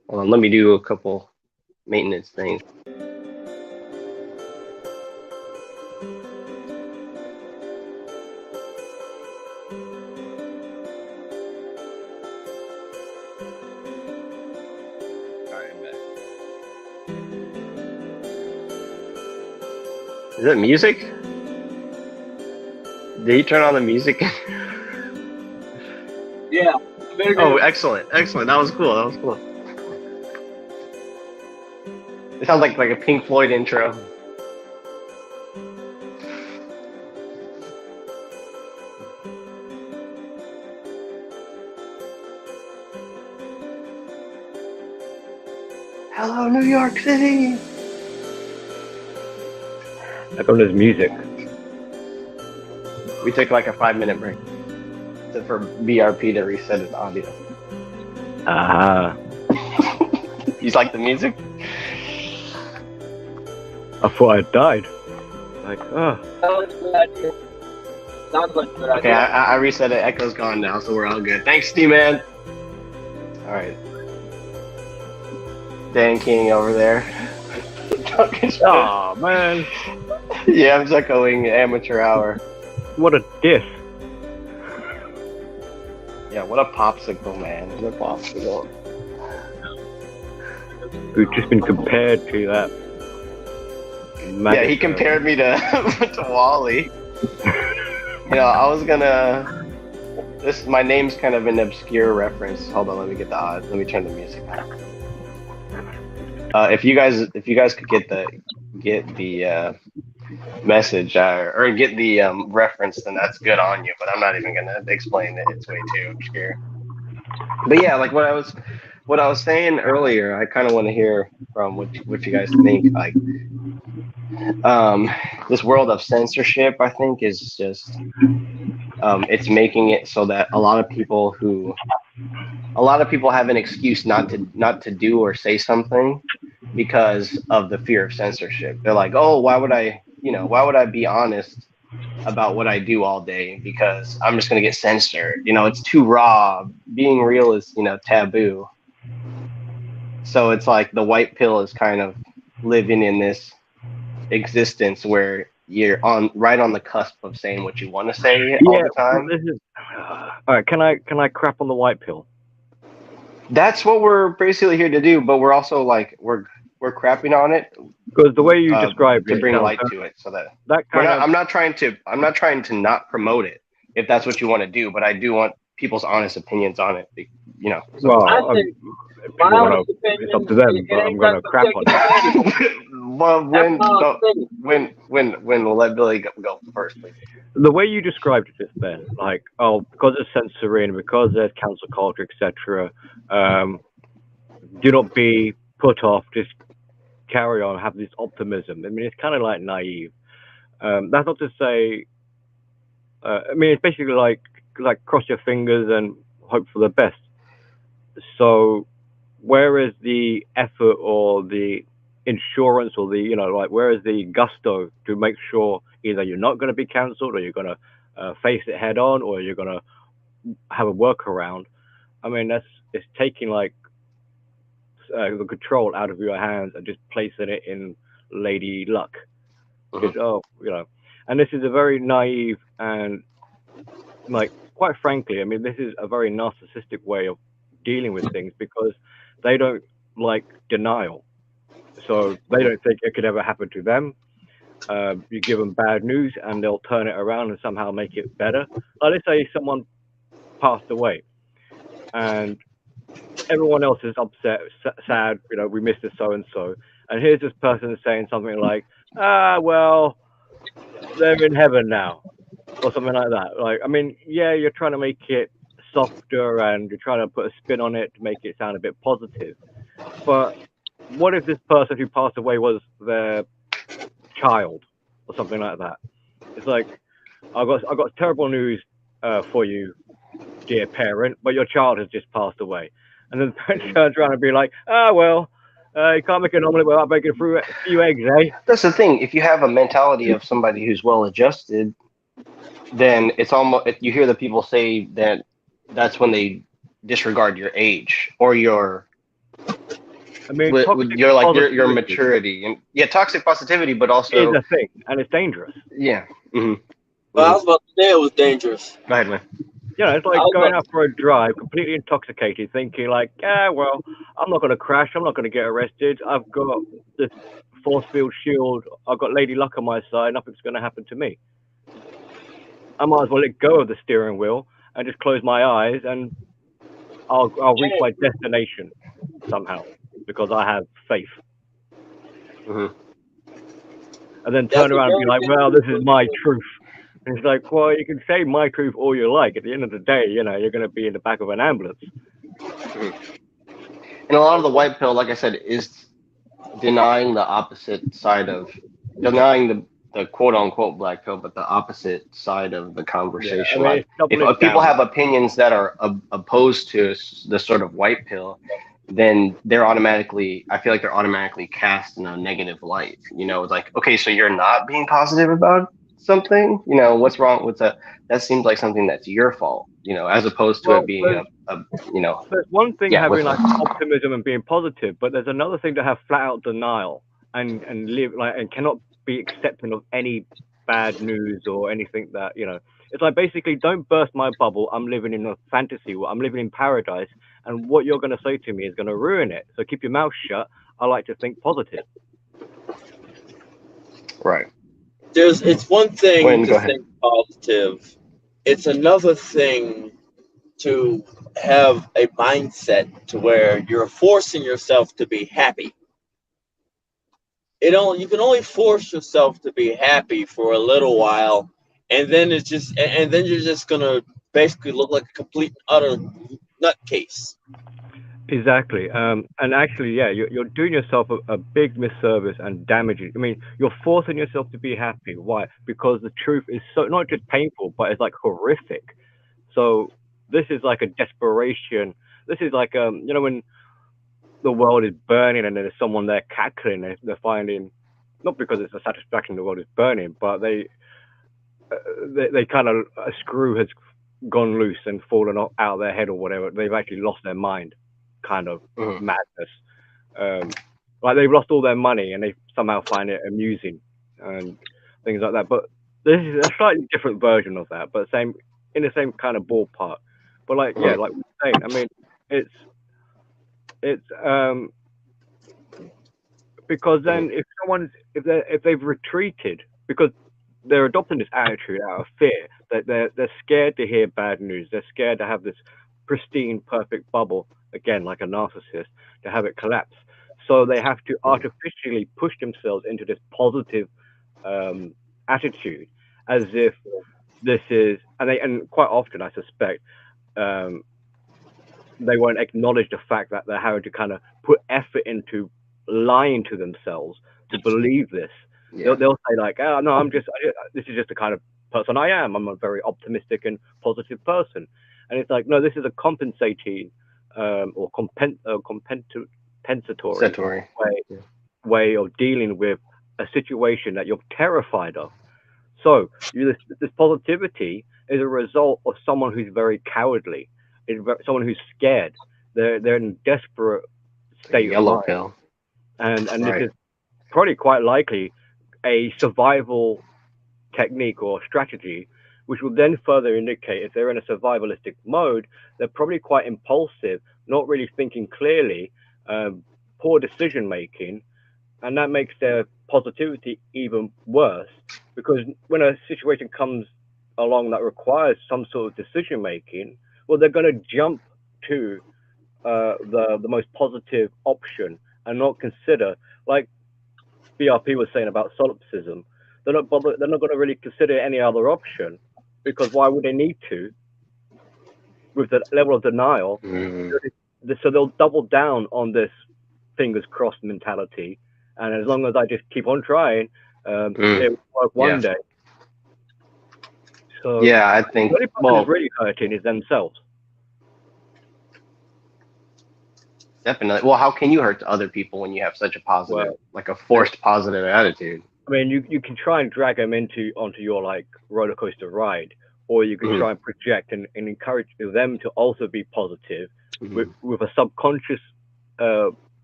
Hold on. Let me do a couple maintenance things. Is that music? Did you turn on the music? Yeah. Oh, excellent. That was cool. It sounds like a Pink Floyd intro. Hello, New York City. I thought there's music. We took like a 5-minute break for BRP to reset his audio. Aha. You like the music? I thought I died. Like, oh. Sounds like a good Okay, idea. I reset it. Echo's gone now, so we're all good. Thanks, Steve-Man. All right. Dan King over there. Oh man. Yeah, I'm just echoing amateur hour. What a diss. Yeah, what a popsicle, man. What a popsicle. We've just been compared to that. Yeah, he compared me to to Wally. You know, I was gonna. My name's kind of an obscure reference. Hold on, let me get the odds. Let me turn the music back. If you guys could get the message or get the reference, then that's good on you. But I'm not even gonna explain it. It's way too obscure. But yeah, like what I was saying earlier, I kind of want to hear from what you guys think. Like, this world of censorship, I think, is just it's making it so that a lot of people have an excuse not to do or say something because of the fear of censorship. They're like, oh, why would I be honest about what I do all day because I'm just gonna get censored? You know, it's too raw. Being real is, taboo. So it's like the white pill is kind of living in this existence where you're right on the cusp of saying what you want to say all the time. All right, can I crap on the white pill? That's what we're basically here to do, but we're also like we're crapping on it because the way you described to it, bring light to it, so that I'm not trying to not promote it if that's what you want to do, but I do want people's honest opinions on it. You know. Well, it's up to them, but I'm gonna crap on it. Well, when we'll let Billy go first, please. The way you described it, Ben, like, oh, because it's censoring, because there's cancel culture, etc. Do not be put off. Just carry on. Have this optimism. I mean, it's kind of like naive. That's not to say. I mean, it's basically like cross your fingers and hope for the best. So, where is the effort or the insurance or the, where is the gusto to make sure either you're not going to be cancelled or you're going to face it head on or you're going to have a workaround? I mean, it's taking the control out of your hands and just placing it in Lady Luck. Because, and this is a very naive and, quite frankly, I mean, this is a very narcissistic way of dealing with things because they don't like denial. So they don't think it could ever happen to them. You give them bad news and they'll turn it around and somehow make it better. Let's say someone passed away and everyone else is upset, sad, we miss this so-and-so. And here's this person saying something like, well, they're in heaven now, or something like that. Like, I mean, yeah, you're trying to make it softer and you're trying to put a spin on it to make it sound a bit positive. But what if this person who passed away was their child or something like that? It's like, I've got terrible news for you, dear parent, but your child has just passed away. And then the parent turns around and be like, well, you can't make an omelet without making a few eggs, eh? That's the thing. If you have a mentality of somebody who's well adjusted, then it's almost, you hear the people say that that's when they disregard your age or your, I mean, your maturity and toxic positivity, but also is a thing and it's dangerous. Yeah. Mm-hmm. Well, I was about to say it was dangerous. Go ahead, man. It's like going out for a drive, completely intoxicated, thinking like, well, I'm not going to crash. I'm not going to get arrested. I've got this force field shield. I've got Lady Luck on my side. Nothing's going to happen to me. I might as well let go of the steering wheel and just close my eyes and I'll reach my destination somehow because I have faith. Mm-hmm. And then turn around and be like, well, this is my truth. And it's like, well, you can say my truth all you like. At the end of the day, you're going to be in the back of an ambulance. Mm-hmm. And a lot of the white pill, like I said, is denying the opposite side of, denying the quote-unquote black pill, but the opposite side of the conversation. Yeah, I mean, if people have opinions that are opposed to the sort of white pill, then I feel like they're automatically cast in a negative light. It's like, okay, so you're not being positive about something? What's wrong with that? That seems like something that's your fault, as opposed to it being There's one thing having optimism and being positive, but there's another thing to have flat out denial and live and cannot be accepting of any bad news or anything that It's like basically, don't burst my bubble. I'm living in a fantasy world. I'm living in paradise, and what you're going to say to me is going to ruin it. So keep your mouth shut. I like to think positive. Right. It's one thing Wayne, go to ahead. think positive. It's another thing to have a mindset to where you're forcing yourself to be happy. You can only force yourself to be happy for a little while, and then you're just gonna basically look like a complete and utter nutcase. Exactly. And actually, yeah, you're doing yourself a big misservice and damaging. I mean, you're forcing yourself to be happy. Why? Because the truth is so not just painful, but it's like horrific. So this is like a desperation. This is like when the world is burning and there's someone there cackling. They're finding, not because it's a satisfaction the world is burning, but they kind of, a screw has gone loose and fallen out of their head or whatever. They've actually lost their mind. Kind of madness, like they've lost all their money and they somehow find it amusing and things like that. But this is a slightly different version of that, but in the same kind of ballpark. But like like we're saying, I mean, it's because then if they've retreated because they're adopting this attitude out of fear, that they're scared to hear bad news, they're scared to have this pristine, perfect bubble. Again, like a narcissist, to have it collapse. So they have to artificially push themselves into this positive attitude, as if this is, and quite often I suspect they won't acknowledge the fact that they're having to kind of put effort into lying to themselves to believe this. Yeah. They'll say like, "Oh no, this is just the kind of person I am. I'm a very optimistic and positive person," and it's like, no, this is a compensating. Or compensatory way of dealing with a situation that you're terrified of. So this positivity is a result of someone who's very cowardly, someone who's scared. They're in a desperate state of mind. Pill. And this is probably quite likely a survival technique or strategy, which will then further indicate if they're in a survivalistic mode, they're probably quite impulsive, not really thinking clearly, poor decision making, and that makes their positivity even worse, because when a situation comes along that requires some sort of decision making, well, they're going to jump to the most positive option and not consider, like BRP was saying about solipsism, they're not going to really consider any other option. Because why would they need to? With the level of denial, so they'll double down on this fingers crossed mentality, and as long as I just keep on trying, it will work one day. So I think the only person who's really hurting is themselves. Definitely. Well, how can you hurt other people when you have such a positive, like a forced positive attitude? I mean, you can try and drag them onto your like roller coaster ride, or you can try and project and encourage them to also be positive with a subconscious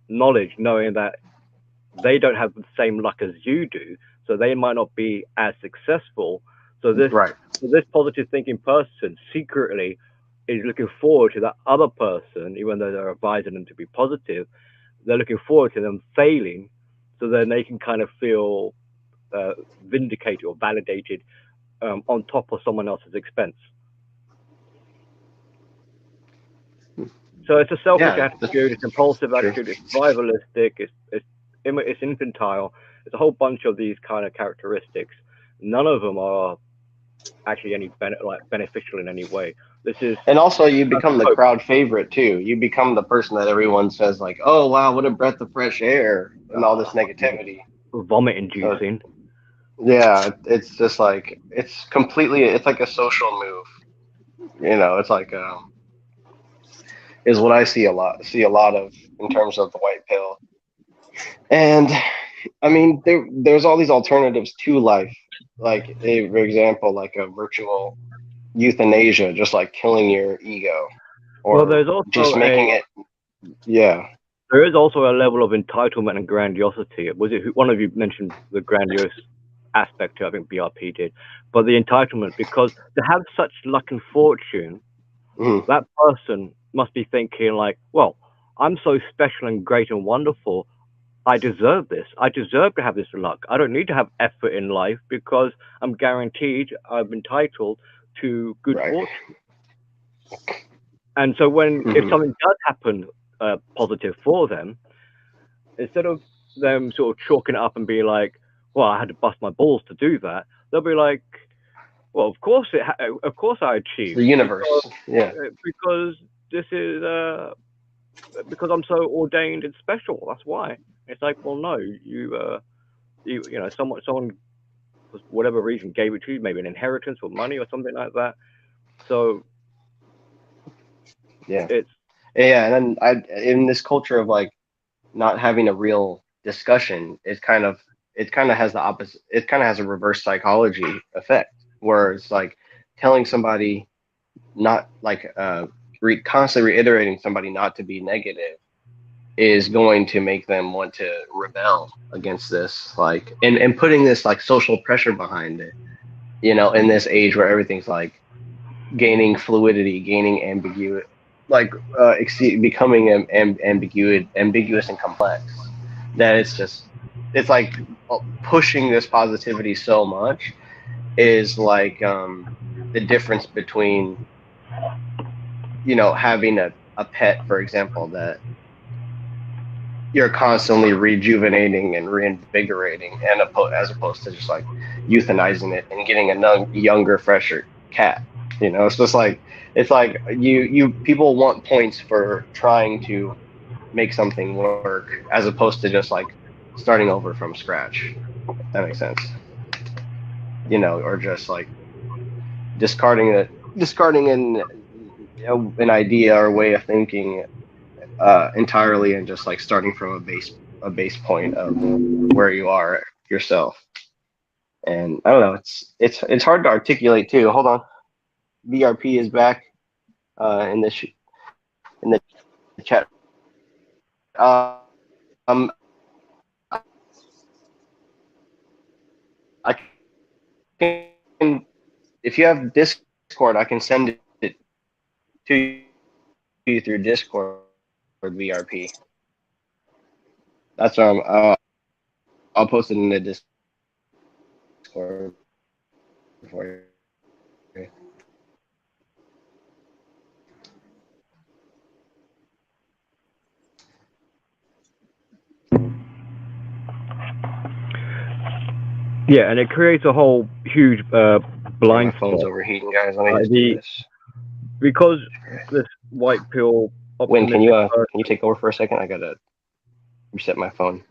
knowledge, knowing that they don't have the same luck as you do, so they might not be as successful. So this positive thinking person secretly is looking forward to that other person, even though they're advising them to be positive. They're looking forward to them failing, so then they can kind of feel vindicated or validated on top of someone else's expense. So it's a selfish attitude, it's impulsive attitude, it's survivalistic, it's infantile. There's a whole bunch of these kind of characteristics. None of them are actually any beneficial in any way. And also you become the crowd favorite too. You become the person that everyone says like, "Oh wow, what a breath of fresh air," and all this negativity. Vomit inducing. It's just like it's like a social move. It's like is what I see a lot of in terms of the white pill. And I mean, there's all these alternatives to life, like for example, like a virtual euthanasia, just like killing your ego, or there's also just making it. Yeah. There is also a level of entitlement and grandiosity. Was it one of you mentioned the grandiose aspect to it. I think BRP did, but the entitlement, because to have such luck and fortune, that person must be thinking like, well, I'm so special and great and wonderful. I deserve this. I deserve to have this luck. I don't need to have effort in life because I'm guaranteed, I'm entitled to good fortune. And so when, if something does happen positive for them, instead of them sort of chalking it up and be like, well, I had to bust my balls to do that, they'll be like, well, of course I achieved. The universe, because this is because I'm so ordained and special. That's why. It's like, well, no, you know, someone for whatever reason gave it to you, maybe an inheritance or money or something like that. So and then in this culture of like not having a real discussion, it kind of has the opposite. It kind of has a reverse psychology effect, where it's like telling somebody not like constantly reiterating somebody not to be negative is going to make them want to rebel against this, like, and putting this like social pressure behind it, you know, in this age where everything's like gaining fluidity, gaining ambiguity, like becoming ambiguous and complex, that it's like pushing this positivity so much is like the difference between, you know, having a pet, for example, that you're constantly rejuvenating and reinvigorating, and as opposed to just like euthanizing it and getting a younger, fresher cat. You know, it's just like, it's like you people want points for trying to make something work, as opposed to just like starting over from scratch. If that makes sense. You know, or just like discarding an idea or way of thinking entirely, and just like starting from a base point of where you are yourself. And I don't know, it's hard to articulate too. Hold on, BRP is back in the chat. I can, if you have Discord, I can send it to you through Discord or BRP. That's what I'll post it in the Discord for you. Yeah, and it creates a whole huge blind spot. My phone's overheating, guys. Let me do this. Because this white pill. Win, can you take over for a second? I gotta reset my phone.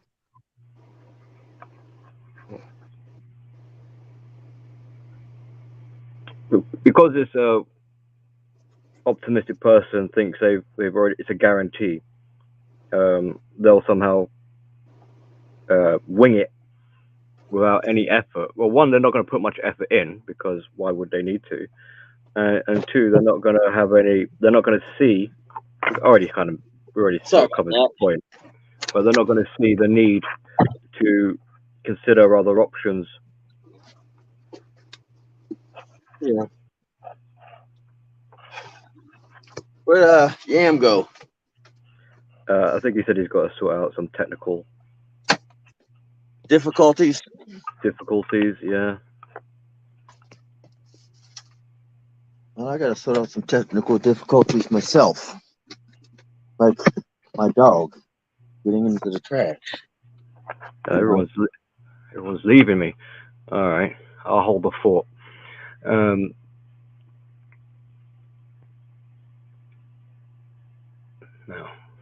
Because this optimistic person thinks they've already, it's a guarantee. They'll somehow wing it without any effort. Well, one, they're not going to put much effort in, because why would they need to? And two, they're not going to have any. They're not going to see. We already covered this point, but they're not going to see the need to consider other options. Yeah. Where'd Yam go? I think he said he's got to sort out some technical difficulties. Yeah. Well, I got to sort out some technical difficulties myself. Like my dog getting into the trash. Everyone's leaving me. All right, I'll hold the fort. Now,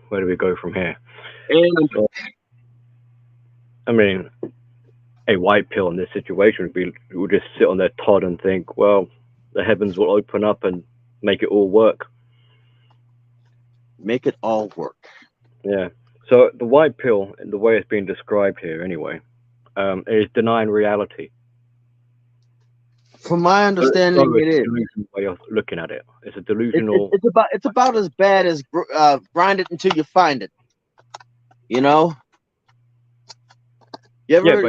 where do we go from here? I mean, a white pill in this situation would just sit on their Todd and think, well, the heavens will open up and make it all work. Make it all work. Yeah. So the white pill, in the way it's being described here anyway, is denying reality. From my understanding, it is. Way of looking at it. It's a delusional. It's about as bad as grind it until you find it. You know. You ever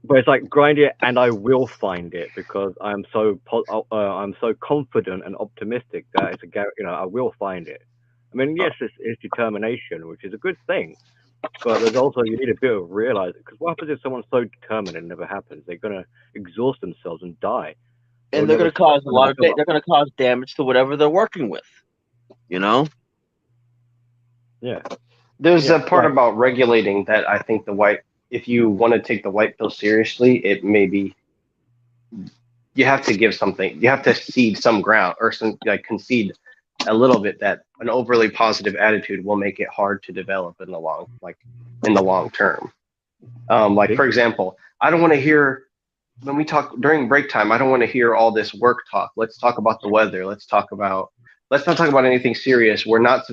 but it's like grind it, and I will find it because I'm so confident and optimistic that I will find it. I mean, yes, it's determination, which is a good thing, but there's also you need a bit of realize because what happens if someone's so determined and it never happens? They're gonna exhaust themselves and die, and they're going to cause a lot of they're going to cause damage to whatever they're working with. You know? Yeah. There's a part about regulating that I think if you want to take the white pill seriously, it may be you have to give something. You have to cede some ground or concede a little bit that an overly positive attitude will make it hard to develop in the long term. For example, I don't want to hear when we talk during break time. I don't want to hear all this work talk. Let's talk about the weather. Let's not talk about anything serious.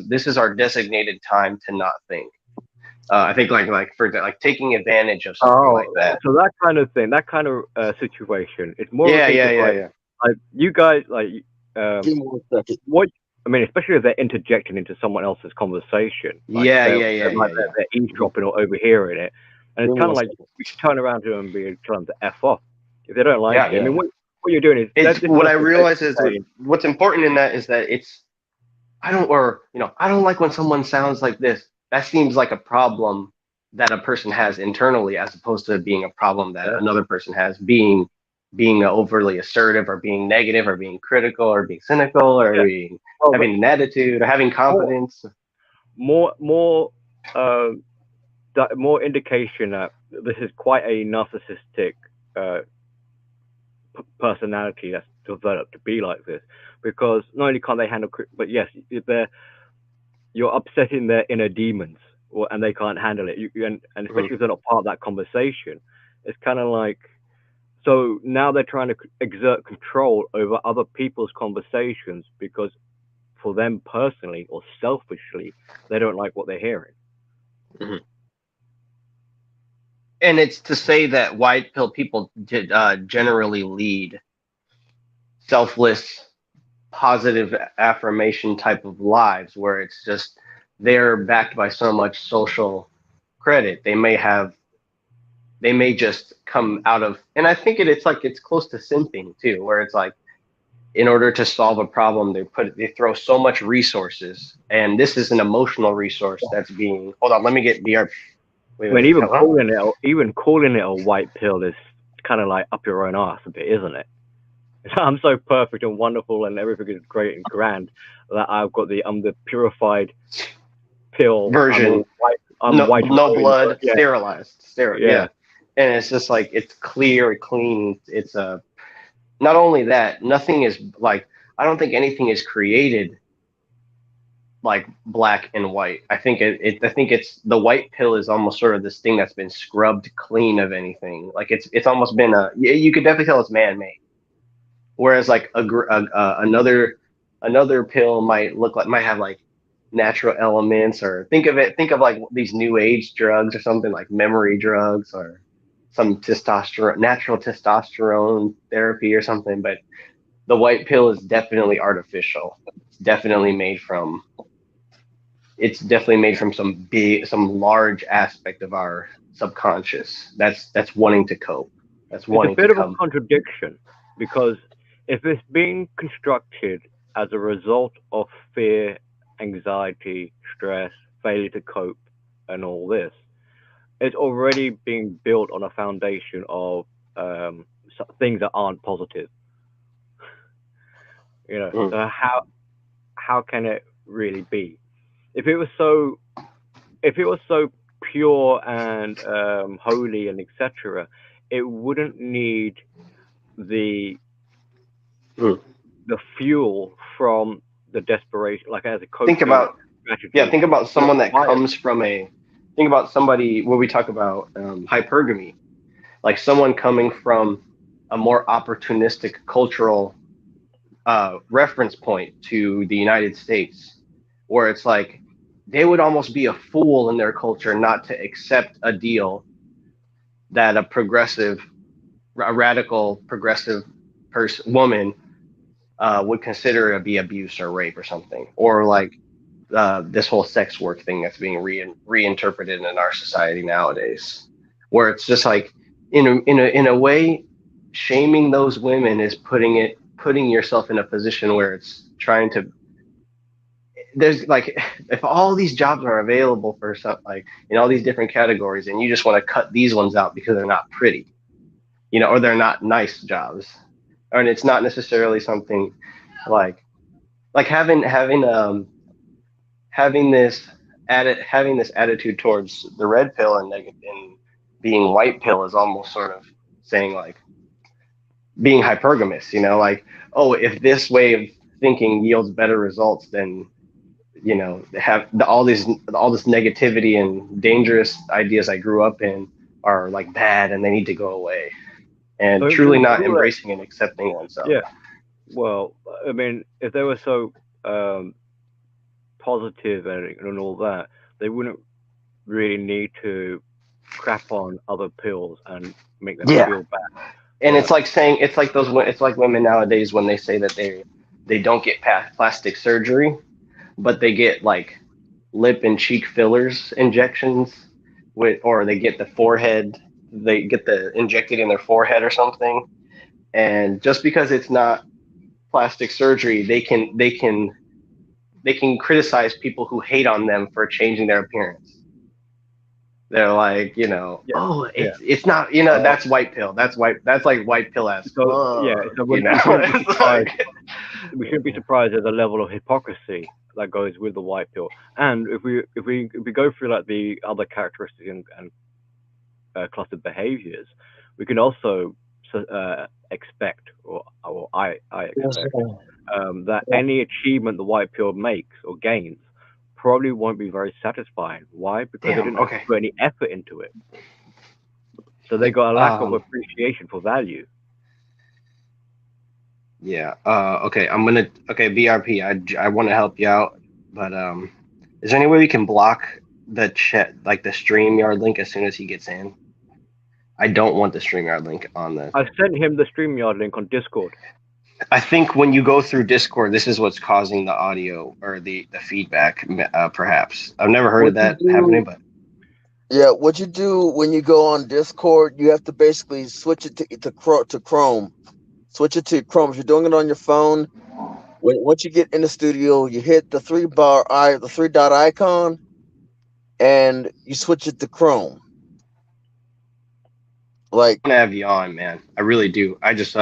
This is our designated time to not think. I think for taking advantage of something like that. So that kind of thing, that kind of situation, it's more. Yeah. Like you guys, what I mean, especially if they're interjecting into someone else's conversation. They're eavesdropping or overhearing it, and it's kind of like you should turn around to them and tell them to f off if they don't like it. I mean, what you're doing is what I realize is what's important in that is that I don't like when someone sounds like this. That seems like a problem that a person has internally, as opposed to being a problem that another person has, being overly assertive or being negative or being critical or being cynical or having an attitude or having confidence. More indication that this is quite a narcissistic personality that's developed to be like this, because not only can't they handle, but yes, you're upsetting their inner demons, and they can't handle it. And especially if they're not part of that conversation, it's kind of like. So now they're trying to exert control over other people's conversations because, for them personally or selfishly, they don't like what they're hearing. Mm-hmm. And it's to say that white pill people generally lead selfless, positive affirmation type of lives where it's just they're backed by so much social credit. They may just come out of, and I think it's close to simping too, where it's like, in order to solve a problem, they throw so much resources, and this is an emotional resource that's being. Hold on, let me get BR. Even calling it a white pill is kind of like up your own ass a bit, isn't it? I'm so perfect and wonderful, and everything is great and grand that I'm the purified pill version. White, no blood, sterilized. Yeah. And it's just like it's clear, clean. It's not only that, nothing is like I don't think anything is created like black and white. I think it's the white pill is almost sort of this thing that's been scrubbed clean of anything. Like it's almost been you could definitely tell it's man-made. Whereas like another pill might have like natural elements, or think of like these new age drugs or something like memory drugs or some natural testosterone therapy or something. But the white pill is definitely artificial. It's definitely made from some large aspect of our subconscious that's wanting to cope. It's a bit of a contradiction, because if it's being constructed as a result of fear, anxiety, stress, failure to cope, and all this, it's already being built on a foundation of things that aren't positive. So how can it really be? If it was so pure and holy and etc., it wouldn't need the fuel from the desperation, like as a coach. Think about someone that comes from think about somebody where we talk about hypergamy, like someone coming from a more opportunistic cultural reference point to the United States, where it's like they would almost be a fool in their culture not to accept a deal that a radical progressive woman would consider to be abuse or rape or something, or like this whole sex work thing that's being reinterpreted in our society nowadays, where it's just like in a way, shaming those women is putting yourself in a position where it's trying to. There's like, if all these jobs are available for some, like in all these different categories, and you just want to cut these ones out because they're not pretty, or they're not nice jobs, and it's not necessarily something like having this attitude towards the red pill and being white pill is almost sort of saying like being hypergamous, like, oh, if this way of thinking yields better results, then have all this negativity and dangerous ideas I grew up in are like bad and they need to go away, and truly not embracing and accepting oneself. Yeah. Well, I mean, if they were so positive and all that, they wouldn't really need to crap on other pills and make them feel bad. And it's like saying, it's like women nowadays when they say that they don't get plastic surgery, but they get like lip and cheek fillers injections or they get the injected in their forehead or something. And just because it's not plastic surgery, they can criticize people who hate on them for changing their appearance. They're like, it's not, that's white pill. That's like white pill ass. So we shouldn't be surprised at the level of hypocrisy that goes with the white pill. And if we go through like the other characteristics and clustered behaviors, we can also expect, or I expect, that any achievement the white pill makes or gains probably won't be very satisfying. Why? Because they didn't put any effort into it. So they got a lack of appreciation for value. Yeah. Okay. BRP. I want to help you out, but is there any way we can block the chat, like the StreamYard link, as soon as he gets in? I don't want the StreamYard link on the. I sent him the StreamYard link on Discord. I think when you go through Discord, this is what's causing the audio or the feedback. Perhaps I've never heard of that happening, but yeah, what you do when you go on Discord, you have to basically switch it to Chrome. Switch it to Chrome. If you're doing it on your phone, once you get in the studio, you hit the three dot icon, and you switch it to Chrome. Like, I want to have you on, man. I really do. I just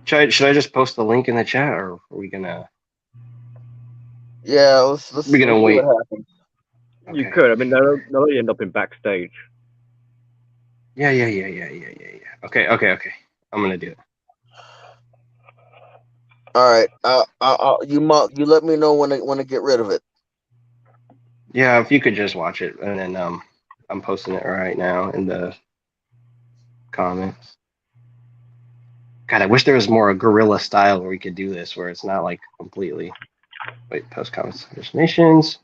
should I just post the link in the chat, or are we gonna? Yeah, let's. We're gonna wait. Okay. You could. I mean, they'll end up in backstage. Yeah. Okay. I'm gonna do it. All right. You let me know when to get rid of it. Yeah, if you could just watch it, and then I'm posting it right now in the comments. God, I wish there was more a guerrilla style where we could do this, where it's not like completely. Wait, post comments, destinations.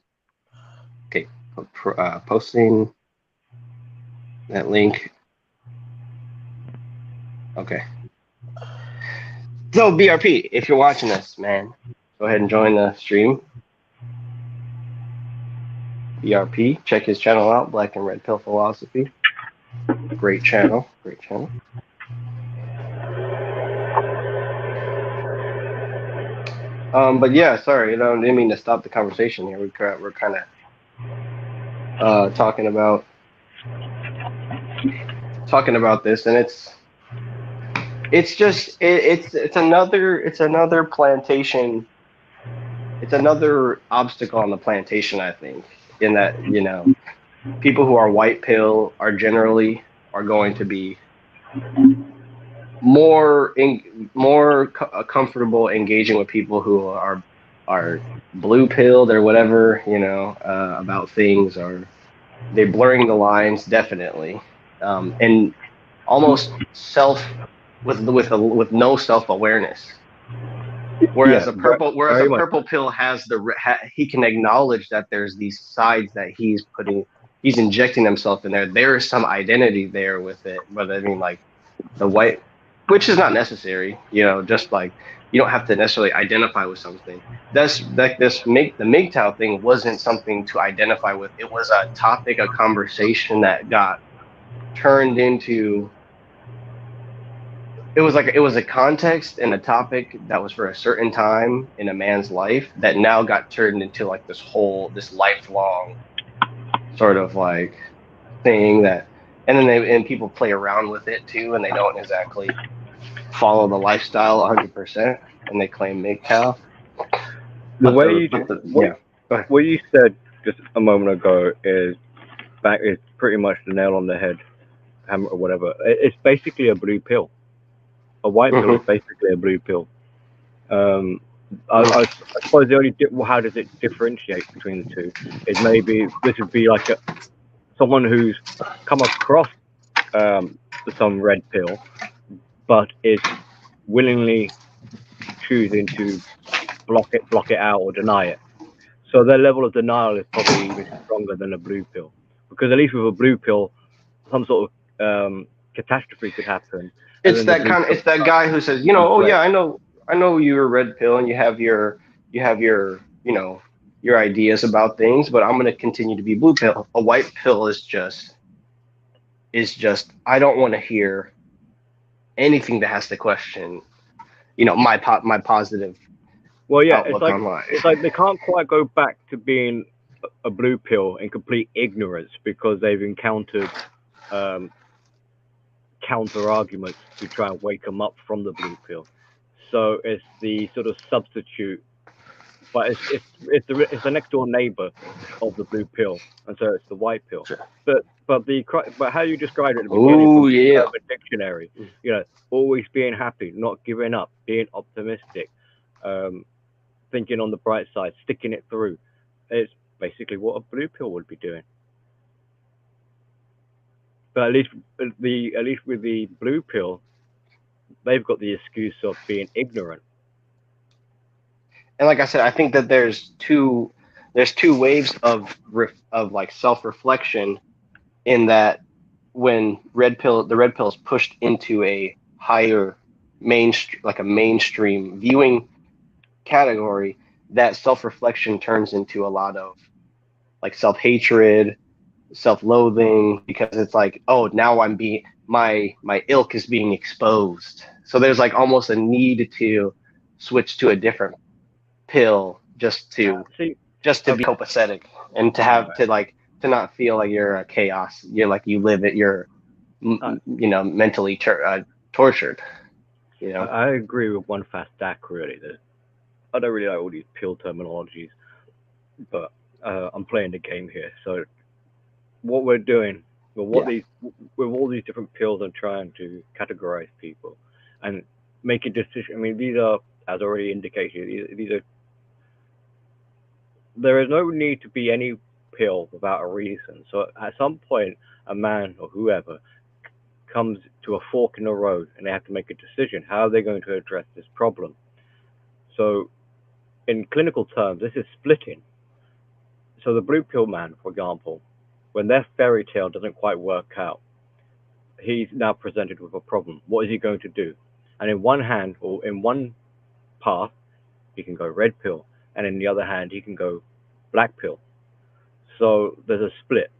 Okay, posting that link. Okay. So BRP, if you're watching this, man, go ahead and join the stream. BRP, check his channel out, Black and Red Pill Philosophy. Great channel. But yeah, sorry, I didn't mean to stop the conversation here. We're kind of talking about this, and it's another plantation. It's another obstacle on the plantation, I think, in that people who are white pill are generally going to be more comfortable engaging with people who are blue pilled or whatever, about things, or they're blurring the lines definitely, and almost with no self-awareness. Whereas a purple pill has he can acknowledge that there's these sides that he's injecting himself in there. There is some identity there with it, but I mean, like the white, which is not necessary, just like you don't have to necessarily identify with something. That's like the MGTOW thing wasn't something to identify with. It was a topic, a conversation that got turned into. It was a context and a topic that was for a certain time in a man's life that now got turned into like this lifelong sort of like thing that, and then people play around with it too, and they don't exactly follow the lifestyle 100%, and they claim MGTOW. What you said just a moment ago is pretty much the nail on the head, or whatever. It's basically a blue pill. A white pill is basically a blue pill. I suppose the only how does it differentiate between the two is maybe this would be like someone who's come across some red pill, but is willingly choosing to block it out or deny it. So their level of denial is probably even stronger than a blue pill, because at least with a blue pill, some sort of catastrophe could happen. It's that guy who says, you know, oh yeah, I know you're a red pill and you have your you know, your ideas about things, but I'm going to continue to be blue pill. A white pill is just I don't want to hear anything that has to question, you know, my positive. Well, yeah, online. It's like they can't quite go back to being a blue pill in complete ignorance because they've encountered counter arguments to try and wake them up from the blue pill. So it's the sort of substitute, but it's the next door neighbor of the blue pill, and so it's the white pill. Sure. But how you described it at the beginning, yeah, a dictionary, you know, always being happy, not giving up, being optimistic, thinking on the bright side, sticking it through. It's basically what a blue pill would be doing. But at least with the blue pill, they've got the excuse of being ignorant. And like I said, I think that there's two waves of like self-reflection, in that when the red pill is pushed into a higher mainstream viewing category, that self-reflection turns into a lot of like self-hatred, self-loathing, because it's like, oh, now my ilk is being exposed. So there's like almost a need to switch to a different pill just to be copacetic, and to not feel like you're a chaos. You're like, you live it. You're you know, mentally tortured. You know, I agree with one fast stack really. That I don't really like all these pill terminologies, but I'm playing the game here. So what we're doing, with all these different pills, and trying to categorize people and make a decision. I mean, these are, as already indicated, these are. There is no need to be any pill without a reason. So at some point, a man or whoever comes to a fork in the road, and they have to make a decision. How are they going to address this problem? So in clinical terms, this is splitting. So the blue pill man, for example, when their fairy tale doesn't quite work out, he's now presented with a problem. What is he going to do? And in one hand, or in one path, he can go red pill, and in the other hand, he can go black pill. So there's a split.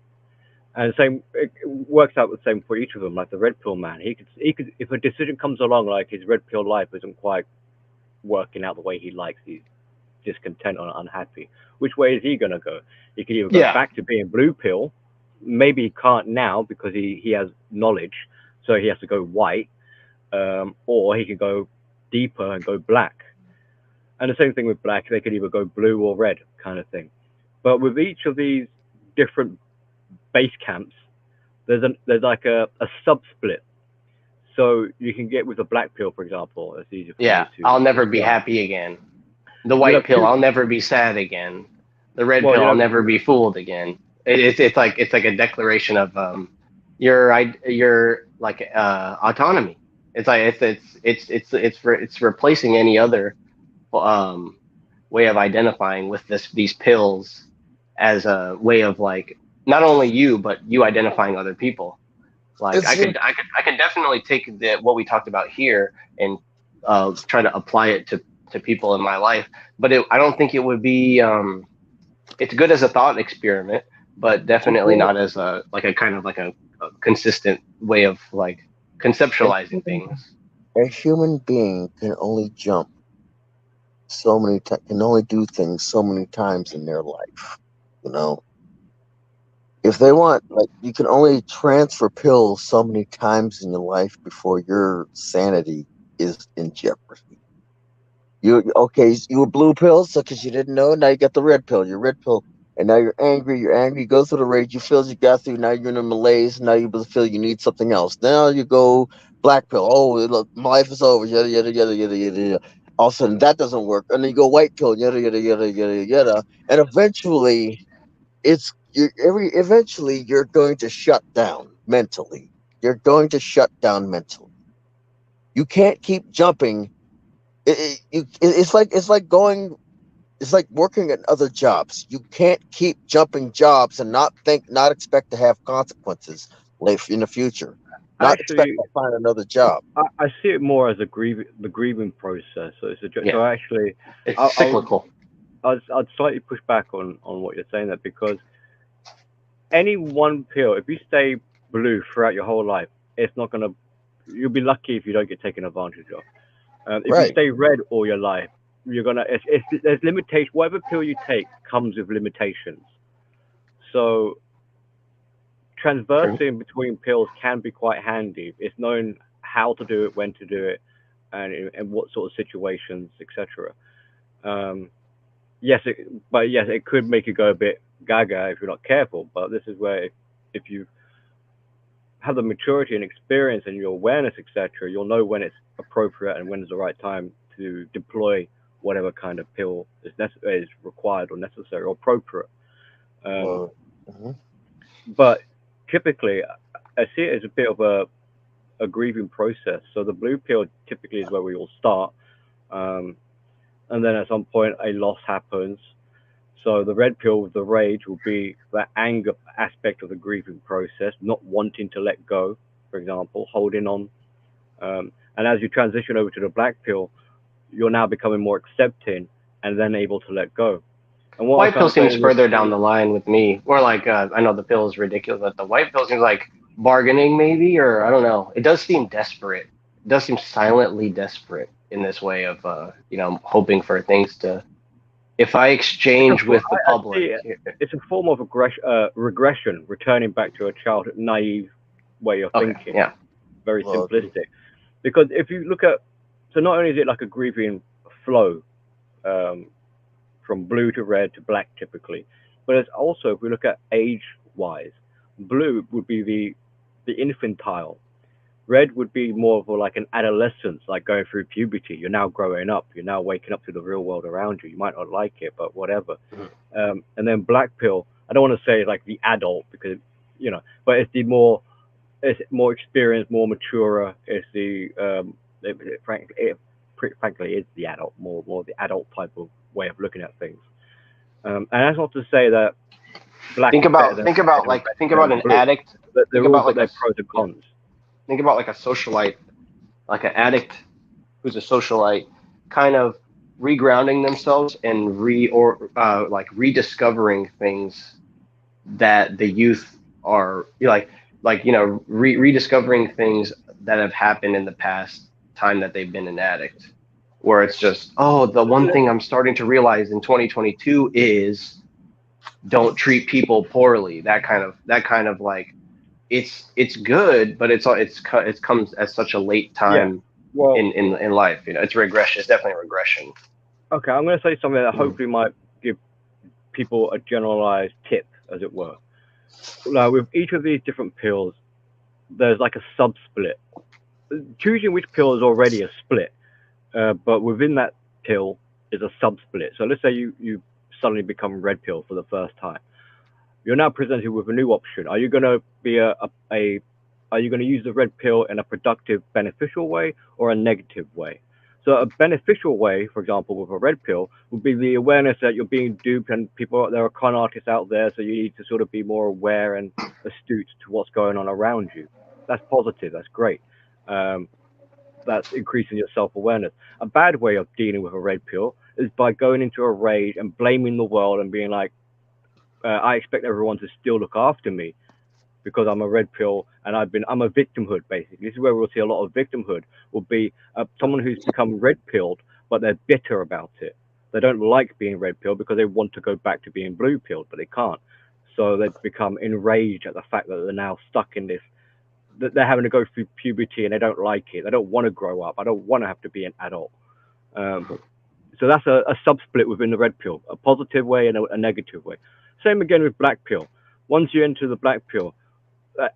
And it works out the same for each of them. Like the red pill man, he could, if a decision comes along, like his red pill life isn't quite working out the way he likes, he's discontent or unhappy. Which way is he gonna go? He could either go back to being blue pill. Maybe he can't now because he has knowledge, so he has to go white, or he can go deeper and go black. And the same thing with black, they could either go blue or red, kind of thing. But with each of these different base camps, there's like a sub split. So you can get with the black pill, for example. It's easier for you to, I'll never be happy again. The white pill, I'll never be sad again. The red pill, I'll never be fooled again. It's like a declaration of your like autonomy. It's like it's replacing any other way of identifying with these pills as a way of like not only you but you identifying other people. Like I could definitely take what we talked about here and try to apply it to people in my life. But I don't think it would be. It's good as a thought experiment, but definitely not as a kind of like a consistent way of like conceptualizing things. A human being can only jump so many times, can only do things so many times in their life. You know, if they want, like, you can only transfer pills so many times in your life before your sanity is in jeopardy. You were blue pills because you didn't know. Now you got the red pill. Your red pill, and now you're angry. You're angry. You go through the rage. You feel you got through. Now you're in a malaise. Now you feel you need something else. Now you go black pill. Oh, look, my life is over. Yada yada yada yada yada. Yada. All of a sudden that doesn't work, and then you go white pill. Yada yada yada yada yada. And eventually, eventually you're going to shut down mentally. You're going to shut down mentally. You can't keep jumping. It's like working at other jobs. You can't keep jumping jobs and not expect to have consequences in the future. Not expect to find another job. I see it more as the grieving process. So it's so actually it's cyclical. I'd slightly push back on what you're saying there, because any one pill, if you stay blue throughout your whole life, it's not gonna. You'll be lucky if you don't get taken advantage of. If you stay red all your life, you're gonna. There's limitations. Whatever pill you take comes with limitations. So transversing between pills can be quite handy. It's knowing how to do it, when to do it, and in what sort of situations, etc. Yes, it could make you go a bit gaga if you're not careful. But this is where if you have the maturity and experience and your awareness, etc., you'll know when it's appropriate and when is the right time to deploy whatever kind of pill is required or necessary or appropriate. But typically, I see it as a bit of a grieving process. So the blue pill typically is where we all start. And then at some point, a loss happens. So the red pill with the rage will be that anger aspect of the grieving process, not wanting to let go, for example, holding on. And as you transition over to the black pill, you're now becoming more accepting and then able to let go. And white pill seems further down the line with me. Or like, I know the pill is ridiculous, but the white pill seems like bargaining maybe, or I don't know. It does seem desperate. It does seem silently desperate in this way of, hoping for things to, if I exchange with the public. It's a form of regression, returning back to a childhood, naive way of thinking. Yeah. Very simplistic. Because if you look at, so not only is it like a grieving flow from blue to red to black typically, but it's also, if we look at age-wise, blue would be the infantile. Red would be more of like an adolescence, like going through puberty. You're now growing up. You're now waking up to the real world around you. You might not like it, but whatever. And then black pill, I don't want to say like the adult because, but it's more experienced, more mature. It's frankly, it's the adult, more the adult type of way of looking at things. And that's not to say that black. Think about an addict. Think about their pros and cons. Think about like a socialite, like an addict who's a socialite, kind of regrounding themselves and rediscovering things that the youth are rediscovering things that have happened in the past time that they've been an addict, where it's just, the one thing I'm starting to realize in 2022 is don't treat people poorly. That kind of like, it's good, but it comes at such a late time in life. It's regression. It's definitely a regression. Okay, I'm going to say something that hopefully might give people a generalized tip, as it were. Now, with each of these different pills, there's like a sub-split. Choosing which pill is already a split, but within that pill is a sub-split. So let's say you suddenly become red pill for the first time. You're now presented with a new option. Are you going to be are you going to use the red pill in a productive, beneficial way or a negative way? So a beneficial way, for example, with a red pill, would be the awareness that you're being duped and there are con artists out there, so you need to sort of be more aware and astute to what's going on around you. That's positive. That's great. that's increasing your self-awareness. A bad way of dealing with a red pill is by going into a rage and blaming the world and being like, I expect everyone to still look after me because I'm a red pill and I'm a victimhood, basically. This is where we'll see a lot of victimhood, will be someone who's become red pilled, but they're bitter about it. They don't like being red pilled because they want to go back to being blue pilled, but they can't. So they become enraged at the fact that they're now stuck in this, that they're having to go through puberty and they don't like it. They don't want to grow up. I don't want to have to be an adult. So that's a sub-split within the red pill, a positive way and a negative way. Same again with black pill. Once you enter the black pill,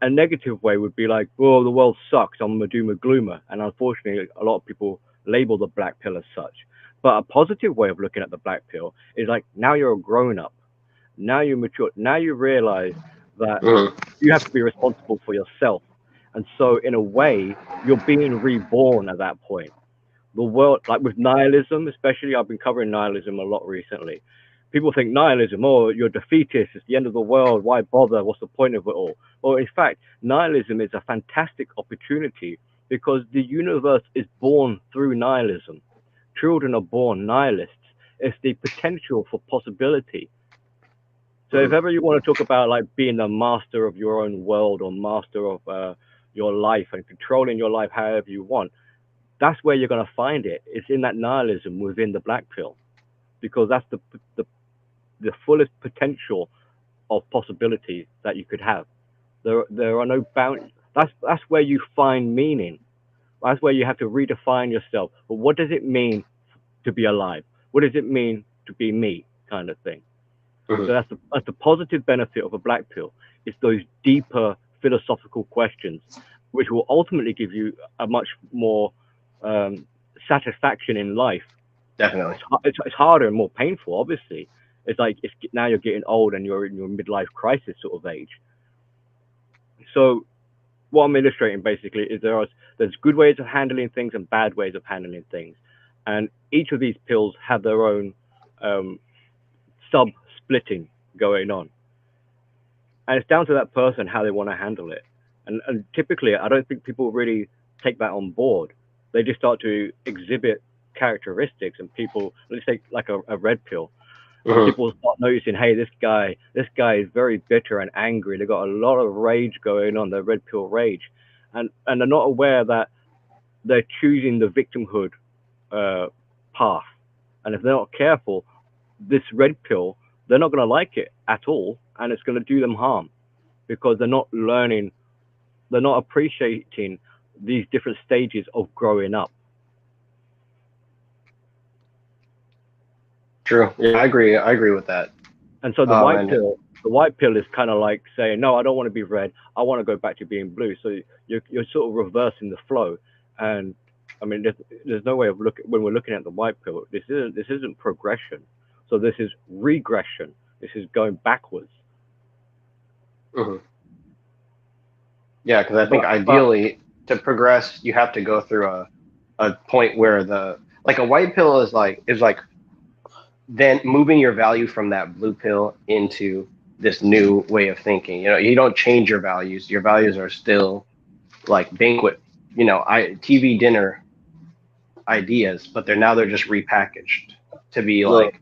a negative way would be like, oh, the world sucks, I'm a doomer gloomer. And unfortunately, a lot of people label the black pill as such. But a positive way of looking at the black pill is like, now you're a grown-up. Now you're mature. Now you realize that you have to be responsible for yourself. And so in a way, you're being reborn at that point. The world, like with nihilism, especially, I've been covering nihilism a lot recently. People think nihilism, oh, you're defeatist, it's the end of the world, why bother, what's the point of it all? Well, in fact, nihilism is a fantastic opportunity because the universe is born through nihilism. Children are born nihilists. It's the potential for possibility. So if ever you want to talk about like being the master of your own world or master of your life and controlling your life however you want, that's where you're going to find it. It's in that nihilism within the black pill, because that's the fullest potential of possibility that you could have. There are no boundaries. That's where you find meaning. That's where you have to redefine yourself. But what does it mean to be alive? What does it mean to be me, kind of thing? So that's the positive benefit of a black pill. It's those deeper philosophical questions, which will ultimately give you a much more satisfaction in life. Definitely. It's harder and more painful, obviously. It's like now you're getting old and you're in your midlife crisis sort of age. So what I'm illustrating basically is there's good ways of handling things and bad ways of handling things. And each of these pills have their own sub-splitting going on. And it's down to that person how they want to handle it. And typically, I don't think people really take that on board. They just start to exhibit characteristics, and people, let's say like a red pill, people start noticing, hey, this guy is very bitter and angry. They've got a lot of rage going on, their red pill rage. And they're not aware that they're choosing the victimhood path. And if they're not careful, this red pill, they're not going to like it at all, and it's going to do them harm because they're not learning, they're not appreciating these different stages of growing up. True. Yeah, I agree with that. And so the white pill is kind of like saying, no, I don't want to be red. I want to go back to being blue. So you're sort of reversing the flow. And I mean, there's no way of when we're looking at the white pill, this isn't progression. So this is regression. This is going backwards. Yeah, because I think ideally to progress, you have to go through a point where a white pill is like then moving your value from that blue pill into this new way of thinking. You know, you don't change your values. Your values are still like banquet, TV dinner ideas, but they're just repackaged to be like,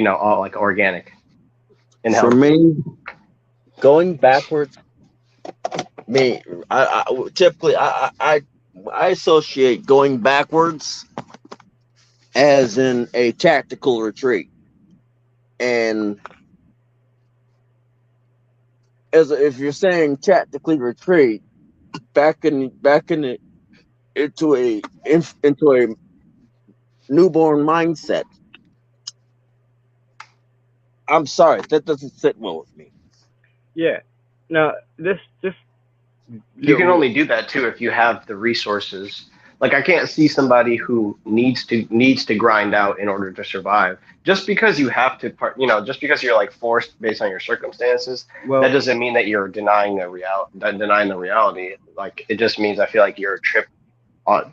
all like organic. And for me, going backwards, I typically associate going backwards as in a tactical retreat, and if you're saying tactically retreat back into a newborn mindset, I'm sorry, that doesn't sit well with me. Yeah. Now this you can only do that too if you have the resources. Like I can't see somebody who needs to grind out in order to survive. Just because you have to, just because you're like forced based on your circumstances, that doesn't mean that you're denying the reality. Like it just means I feel like your trip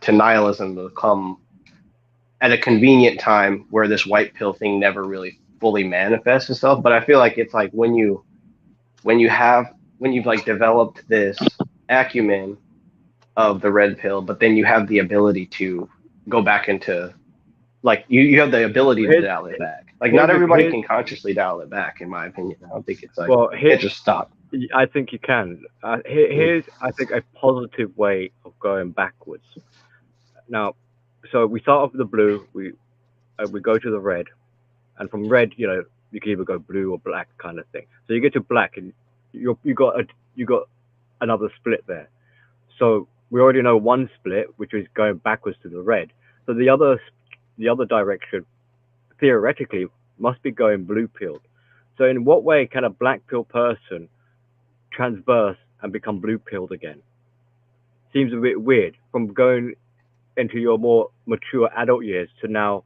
to nihilism will come at a convenient time where this white pill thing never really fully manifests itself. But I feel like it's like when you've like developed this acumen of the red pill, but then you have the ability to go back into, like, you have the ability to dial it back. Like, not everybody can consciously dial it back, in my opinion. I don't think it's like, it just stop. I think you can. Here's, I think, a positive way of going backwards. Now, so we start off with the blue, we go to the red, and from red, you know, you can either go blue or black kind of thing. So you get to black, and you got another split there. So we already know one split, which is going backwards to the red. So the other direction, theoretically, must be going blue pilled. So in what way can a black pill person transverse and become blue pilled again? Seems a bit weird, from going into your more mature adult years to now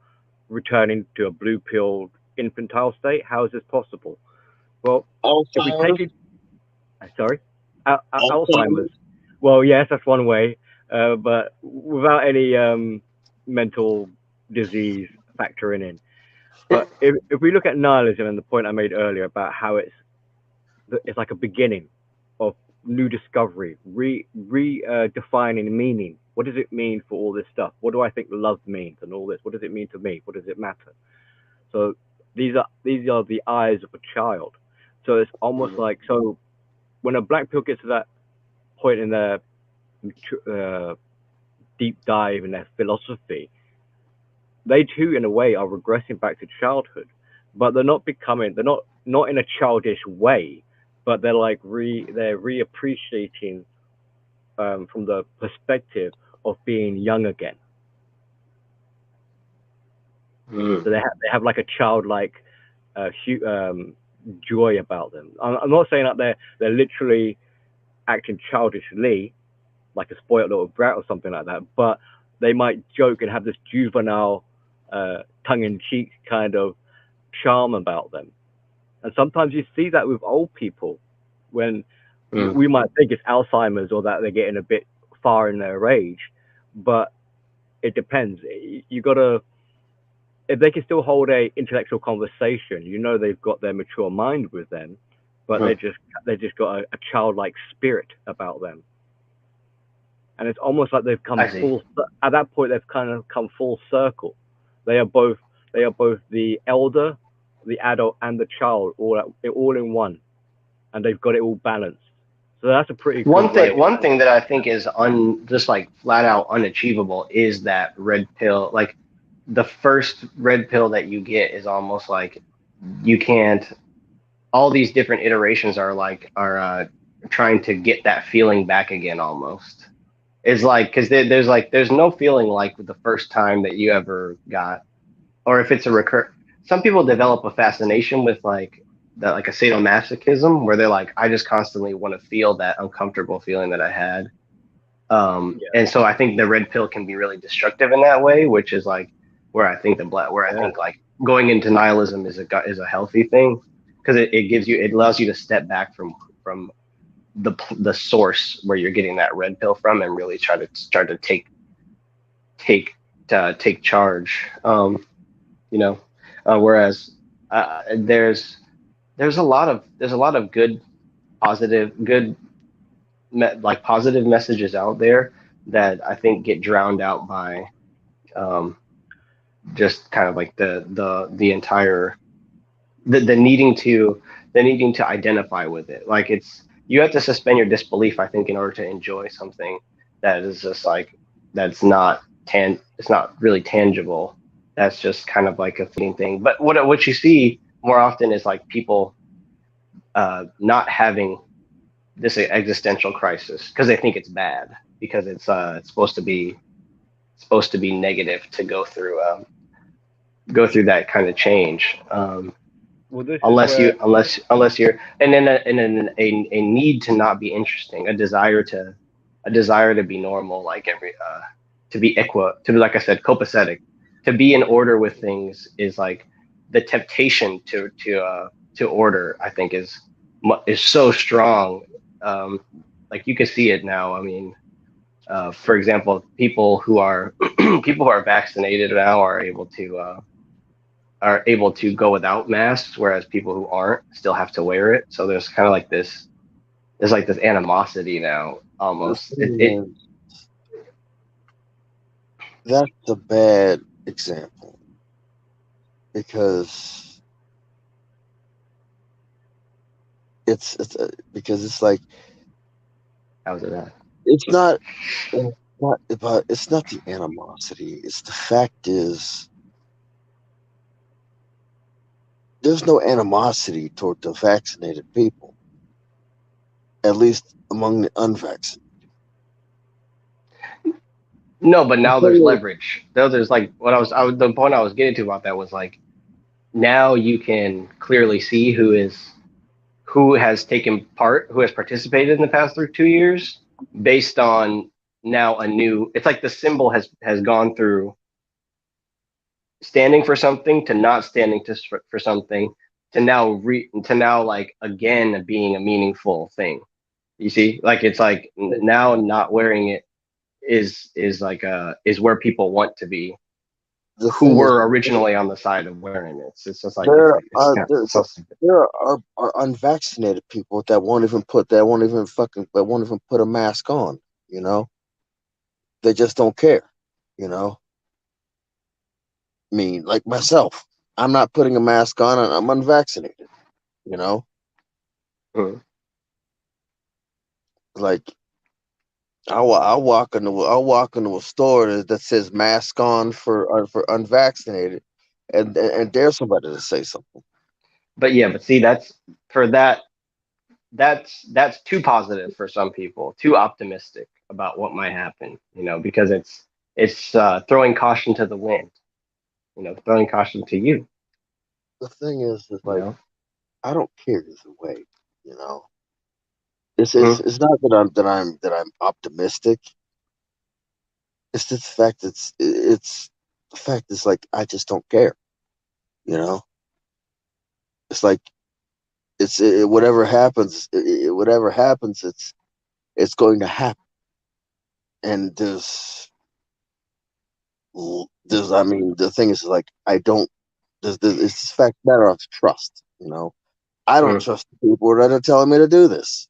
returning to a blue pilled infantile state. How is this possible? Well, if we take it, sorry, Alzheimer's. Well, yes, that's one way, but without any mental disease factoring in. But if we look at nihilism and the point I made earlier about how it's like a beginning of new discovery, redefining meaning. What does it mean for all this stuff? What do I think love means and all this? What does it mean to me? What does it matter? So these are the eyes of a child. So it's almost like, so when a black pill gets to that point in their deep dive in their philosophy, they too, in a way, are regressing back to childhood, but they're not in a childish way, but they're like they're reappreciating from the perspective of being young again. So they have like a childlike joy about them. I'm not saying that they're literally acting childishly, like a spoiled little brat or something like that, but they might joke and have this juvenile, tongue-in-cheek kind of charm about them. And sometimes you see that with old people, when we might think it's Alzheimer's or that they're getting a bit far in their age, but it depends. You gotta, if they can still hold a intellectual conversation, you know they've got their mature mind with them, but they just got a childlike spirit about them. And it's almost like they've come full. At that point, they've kind of come full circle. They are both the elder, the adult, and the child all in one, and they've got it all balanced. So that's a pretty one thing that I think is just like flat out unachievable is that red pill. Like, the first red pill that you get is almost like you can't. All these different iterations are trying to get that feeling back again. Almost, it's like, because there's no feeling like the first time that you ever got, or if it's a recur. Some people develop a fascination with like a sadomasochism, where they're like, I just constantly want to feel that uncomfortable feeling that I had. And so I think the red pill can be really destructive in that way, which is like where I think like going into nihilism is a healthy thing, because it allows you to step back from the source where you're getting that red pill from, and really try to take charge. Whereas there's a lot of good positive messages out there that I think get drowned out by just kind of like the entire needing to identify with it. Like, you have to suspend your disbelief, I think, in order to enjoy something that is just like, it's not really tangible. That's just kind of like a fleeting thing. But what you see more often is like people not having this existential crisis because they think it's bad, because it's supposed to be negative to go through that kind of change. Unless you're and then a need to not be interesting, a desire to be normal, like to be like I said, copacetic. To be in order with things is like the temptation to order, I think, is so strong. Like, you can see it now. I mean, for example, people who are vaccinated now are able to go without masks, whereas people who aren't still have to wear it. So there's kind of like this animosity now, almost. that's a bad example because because it's like How's it that? it's not it's not the animosity. It's the fact is there's no animosity toward the vaccinated people, at least among the unvaccinated. No, but now there's The leverage. There's like what the point I was getting to about that was like now you can clearly see who has taken part, who has participated in the past 2 years, based on now a new. It's like the symbol has gone through standing for something to not standing for something to now like again being a meaningful thing. You see, like it's like now not wearing it is like is where people want to be, the who thing is, were originally on the side of wearing it. It's just like there it's are kind of so stupid. there are unvaccinated people that won't even put a mask on. You know, they just don't care. You know, I mean, like myself, I'm not putting a mask on, and I'm unvaccinated. You know, Mhm. like I'll walk into a store that says mask on for unvaccinated, and dare somebody to say something. But yeah, but see, that's for that. That's too positive for some people, too optimistic about what might happen. Because it's throwing caution to the wind. Throwing caution to you. The thing is You like know. I don't care either way. You know, this is Mhm. it's not that I'm optimistic. It's just the fact it's the fact is like I just don't care. You know, it's like whatever happens, it's going to happen. And I mean the thing is like I don't it's the fact matter of trust. You know, I don't Mhm. trust the people that are telling me to do this.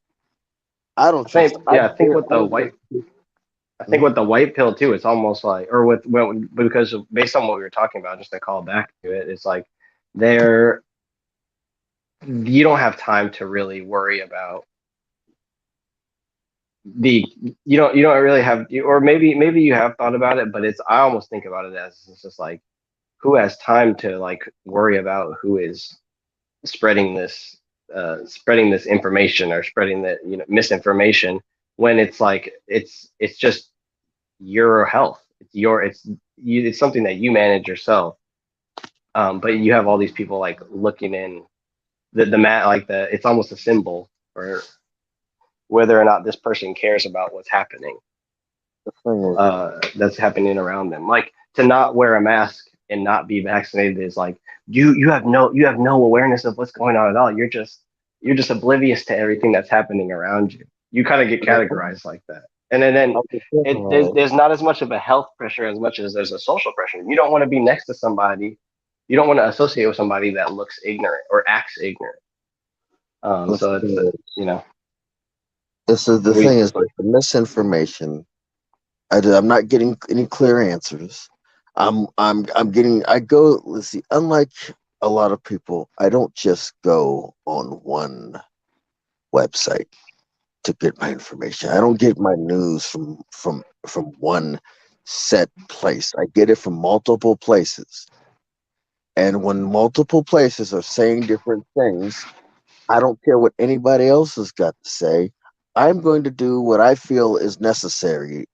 I don't I trust. think yeah. I think with I the don't white. trust. I think Mhm. with the white pill too, it's almost like, or because based on what we were talking about, just to call back to it, it's like there you don't have time to really worry about the you don't really have or maybe you have thought about it, but it's I almost think about it as it's just like who has time to like worry about who is spreading this information or spreading the misinformation when it's like it's just your health. It's something that you manage yourself. But you have all these people like looking in the mat like it's almost a symbol for whether or not this person cares about what's happening. The thing is, That's happening around them. Like to not wear a mask and not be vaccinated is like you have no awareness of what's going on at all. You're just oblivious to everything that's happening around you. You kind of get categorized like that, and then there's not as much of a health pressure as much as there's a social pressure. You don't want to be next to somebody. You don't want to associate with somebody that looks ignorant or acts ignorant. So it's you know this is the we thing is like the misinformation. I'm not getting any clear answers. I'm getting. I go. Let's see. Unlike a lot of people, I don't just go on one website to get my information. I don't get my news from one set place. I get it from multiple places. And when multiple places are saying different things, I don't care what anybody else has got to say. I'm going to do what I feel is necessary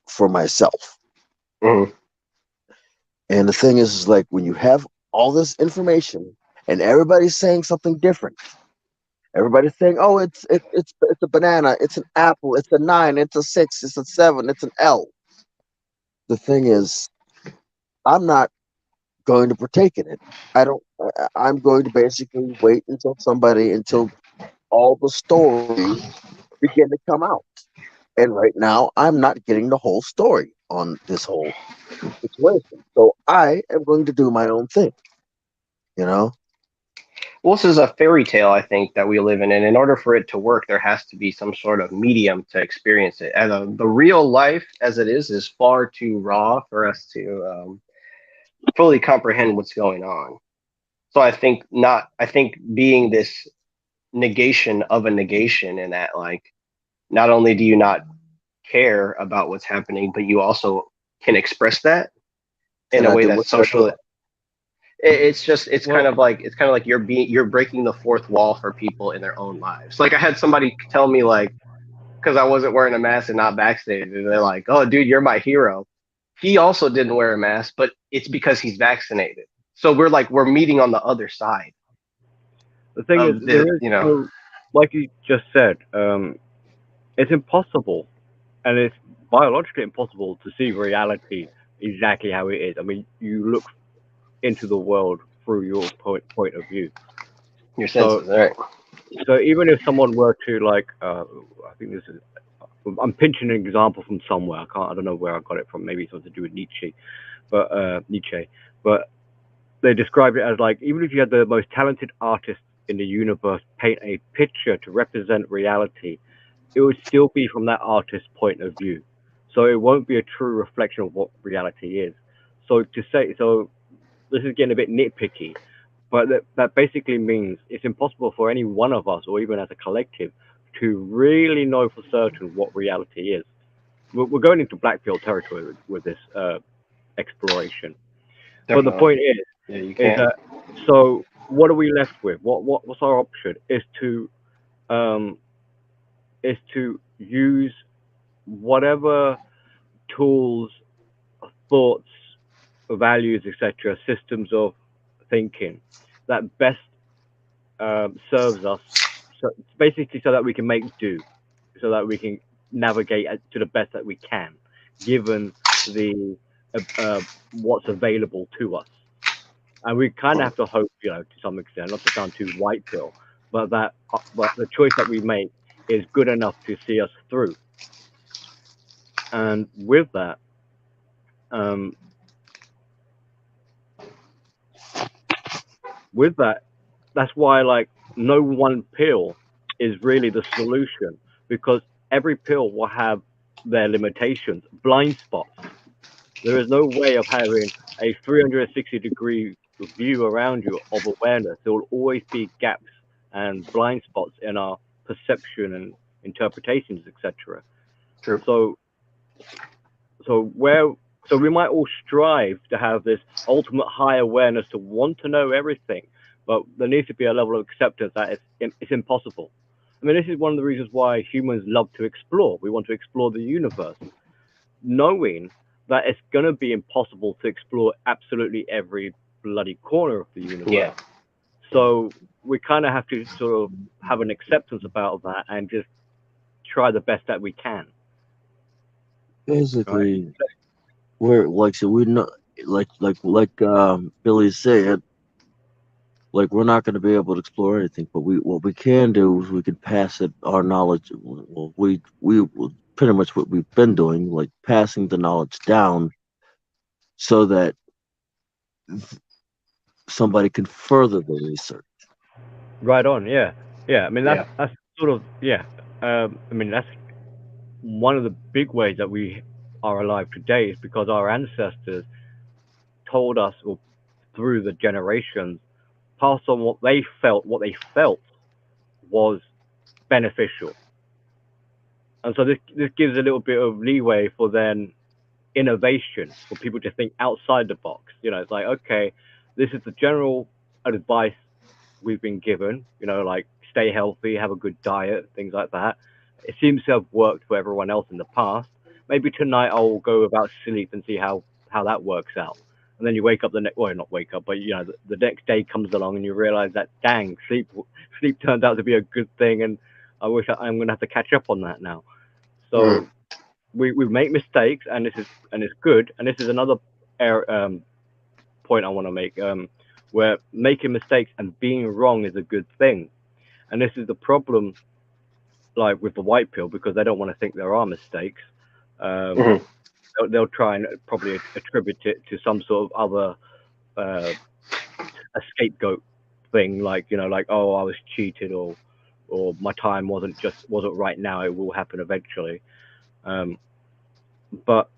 for myself. mhm. And the thing is like when you have all this information and everybody's saying something different. Everybody's saying, "Oh, it's a banana, it's an apple, it's a 9, it's a 6, it's a 7, it's an L." The thing is, I'm not going to partake in it. I'm going to basically wait until all the stories begin to come out. And right now, I'm not getting the whole story on this whole situation. So I am going to do my own thing. You know, Well, this is a fairy tale, I think, that we live in, and in order for it to work, there has to be some sort of medium to experience it. And the real life, as it is far too raw for us to fully comprehend what's going on. So I think not. I think being this negation of a negation, in that, like, not only do you not care about what's happening, but you also can express that in And a I way do that's what social. It's kind of like you're breaking the fourth wall for people in their own lives. Like I had somebody tell me, like, because I wasn't wearing a mask and not vaccinated, and they're like, "Oh, dude, you're my hero." He also didn't wear a mask, but it's because he's vaccinated. So we're meeting on the other side The thing of is, the, there is you know. no, like you just said, it's impossible, and it's biologically impossible to see reality exactly how it is. I mean, you look into the world through your point of view. Your senses, right? So even if someone were to, like, I think this is, I'm pinching an example from somewhere. I don't know where I got it from. Maybe it's something to do with Nietzsche, but they described it as, like, even if you had the most talented artist in the universe paint a picture to represent reality, it would still be from that artist's point of view. So it won't be a true reflection of what reality is. So this is getting a bit nitpicky, but that basically means it's impossible for any one of us, or even as a collective, to really know for certain what reality is. We're going into black pill territory with this exploration. But the point is that, so what are we left with? What's our option? Is to use whatever tools, thoughts, values, etc., systems of thinking that best serves us, so basically so that we can make do, so that we can navigate to the best that we can, given the what's available to us. And we kind of have to hope, to some extent, not to sound too white pill, but the choice that we make is good enough to see us through. And with that, that's why, like, no one pill is really the solution, because every pill will have their limitations, blind spots. There is no way of having a 360-degree view around you of awareness. There will always be gaps and blind spots in our perception and interpretations, etc. True. So we might all strive to have this ultimate high awareness, to want to know everything, but there needs to be a level of acceptance that it's impossible. I mean, this is one of the reasons why humans love to explore. We want to explore the universe, knowing that it's going to be impossible to explore absolutely every bloody corner of the universe. Yeah. So we kind of have to sort of have an acceptance about that and just try the best that we can. Basically, we're like, so we're not like Billy said, like, we're not going to be able to explore anything, but what we can do is we can pass it, our knowledge. Well, we pretty much what we've been doing, like passing the knowledge down, so that somebody can further the research. Right on, yeah. I mean, that's sort of, I mean, that's one of the big ways that we are alive today, is because our ancestors told us, or through the generations, passed on what they felt was beneficial. And so this gives a little bit of leeway for then innovation, for people to think outside the box. It's like, okay, this is the general advice we've been given, like stay healthy, have a good diet, things like that. It seems to have worked for everyone else in the past. Maybe tonight I'll go about sleep and see how that works out. And then you wake up not wake up, but the next day comes along and you realize that, dang, sleep turned out to be a good thing, and I wish I'm going to have to catch up on that now. So we make mistakes, and it's good. And this is another point I want to make, where making mistakes and being wrong is a good thing. And this is the problem, like with the white pill, because they don't want to think there are mistakes. They'll try and probably attribute it to some sort of other a scapegoat thing, like like, oh, I was cheated, or my time wasn't right now. It will happen eventually. But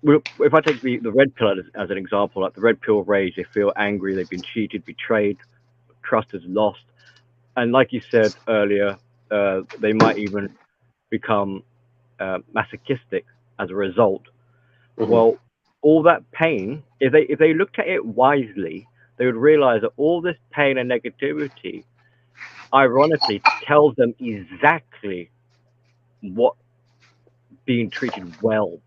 if I take the red pill as an example, like the red pill rage, they feel angry, they've been cheated, betrayed, trust is lost, and like you said earlier, they might even become masochistic as a result. Mhm. Well, all that pain, if they looked at it wisely, they would realize that all this pain and negativity, ironically, tells them exactly what being treated well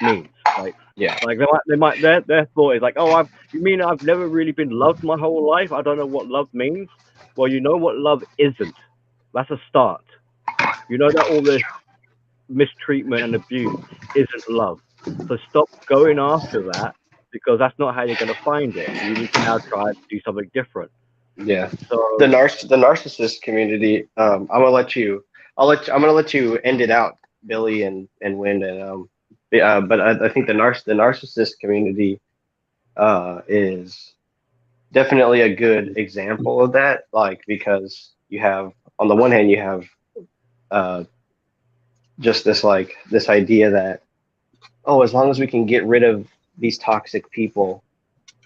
means. Like, Yeah. like their thought is like, oh, you mean I've never really been loved my whole life? I don't know what love means. Well, you know what love isn't. That's a start. You know that all this mistreatment and abuse isn't love. So stop going after that, because that's not how you're going to find it. You need to now try to do something different. Yeah. So The narcissist community. I'm gonna let you. I'm gonna let you end it out, Billy and Wind, and but I think the narcissist community is definitely a good example of that. Like, because you have, on the one hand, you have uh just this idea that, oh, as long as we can get rid of these toxic people,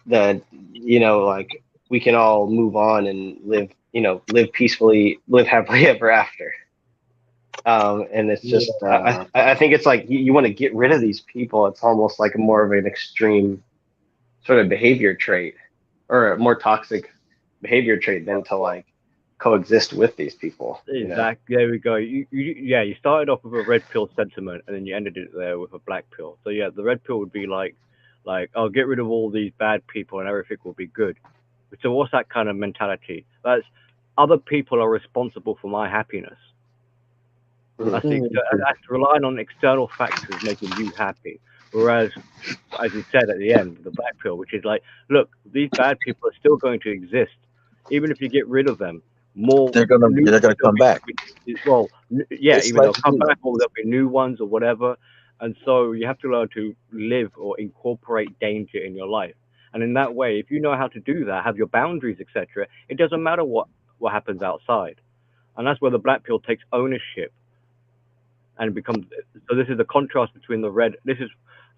that like, we can all move on and live peacefully, live happily ever after. And it's just, Yeah. I think it's like, you want to get rid of these people. It's almost like more of an extreme sort of behavior trait, or a more toxic behavior trait, than to like coexist with these people. exactly, there we go. You started off with a red pill sentiment, and then you ended it there with a black pill. So yeah, the red pill would be like, I'll get rid of all these bad people and everything will be good. So what's that kind of mentality? That's other people are responsible for my happiness. That's relying on external factors making you happy. Whereas, as you said at the end, the black pill, which is like, look, these bad people are still going to exist, even if you get rid of them. They're gonna come back. Well, yeah, It's either they'll like come back or there'll be new ones or whatever. And so you have to learn to live or incorporate danger in your life. And in that way, if you know how to do that, have your boundaries, etc., it doesn't matter what happens outside. And that's where the black pill takes ownership and becomes. So this is the contrast between the red. This is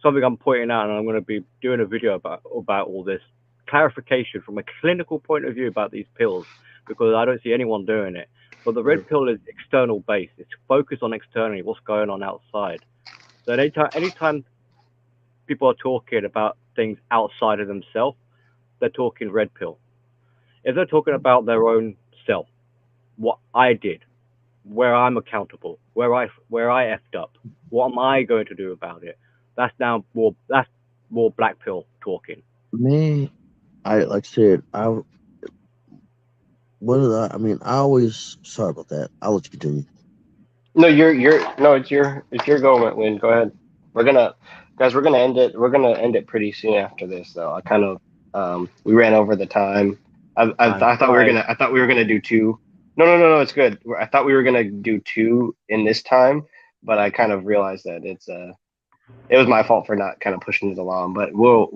something I'm pointing out, and I'm going to be doing a video about all this clarification from a clinical point of view about these pills, because I don't see anyone doing it. But the red pill is external based. It's focused on externally, what's going on outside. So anytime people are talking about things outside of themselves, they're talking red pill. If they're talking about their own self, what I did, where I'm accountable, where I effed up, what am I going to do about it? That's more black pill talking. Me, I like I said, I mean, I always, sorry about that. I'll let you continue. No, it's your go, Win. Go ahead. We're gonna end it. We're gonna end it pretty soon after this, though. I kind of, we ran over the time. I thought we were gonna do two. No. It's good. I thought we were gonna do two in this time, but I kind of realized that it was my fault for not kind of pushing it along. But we'll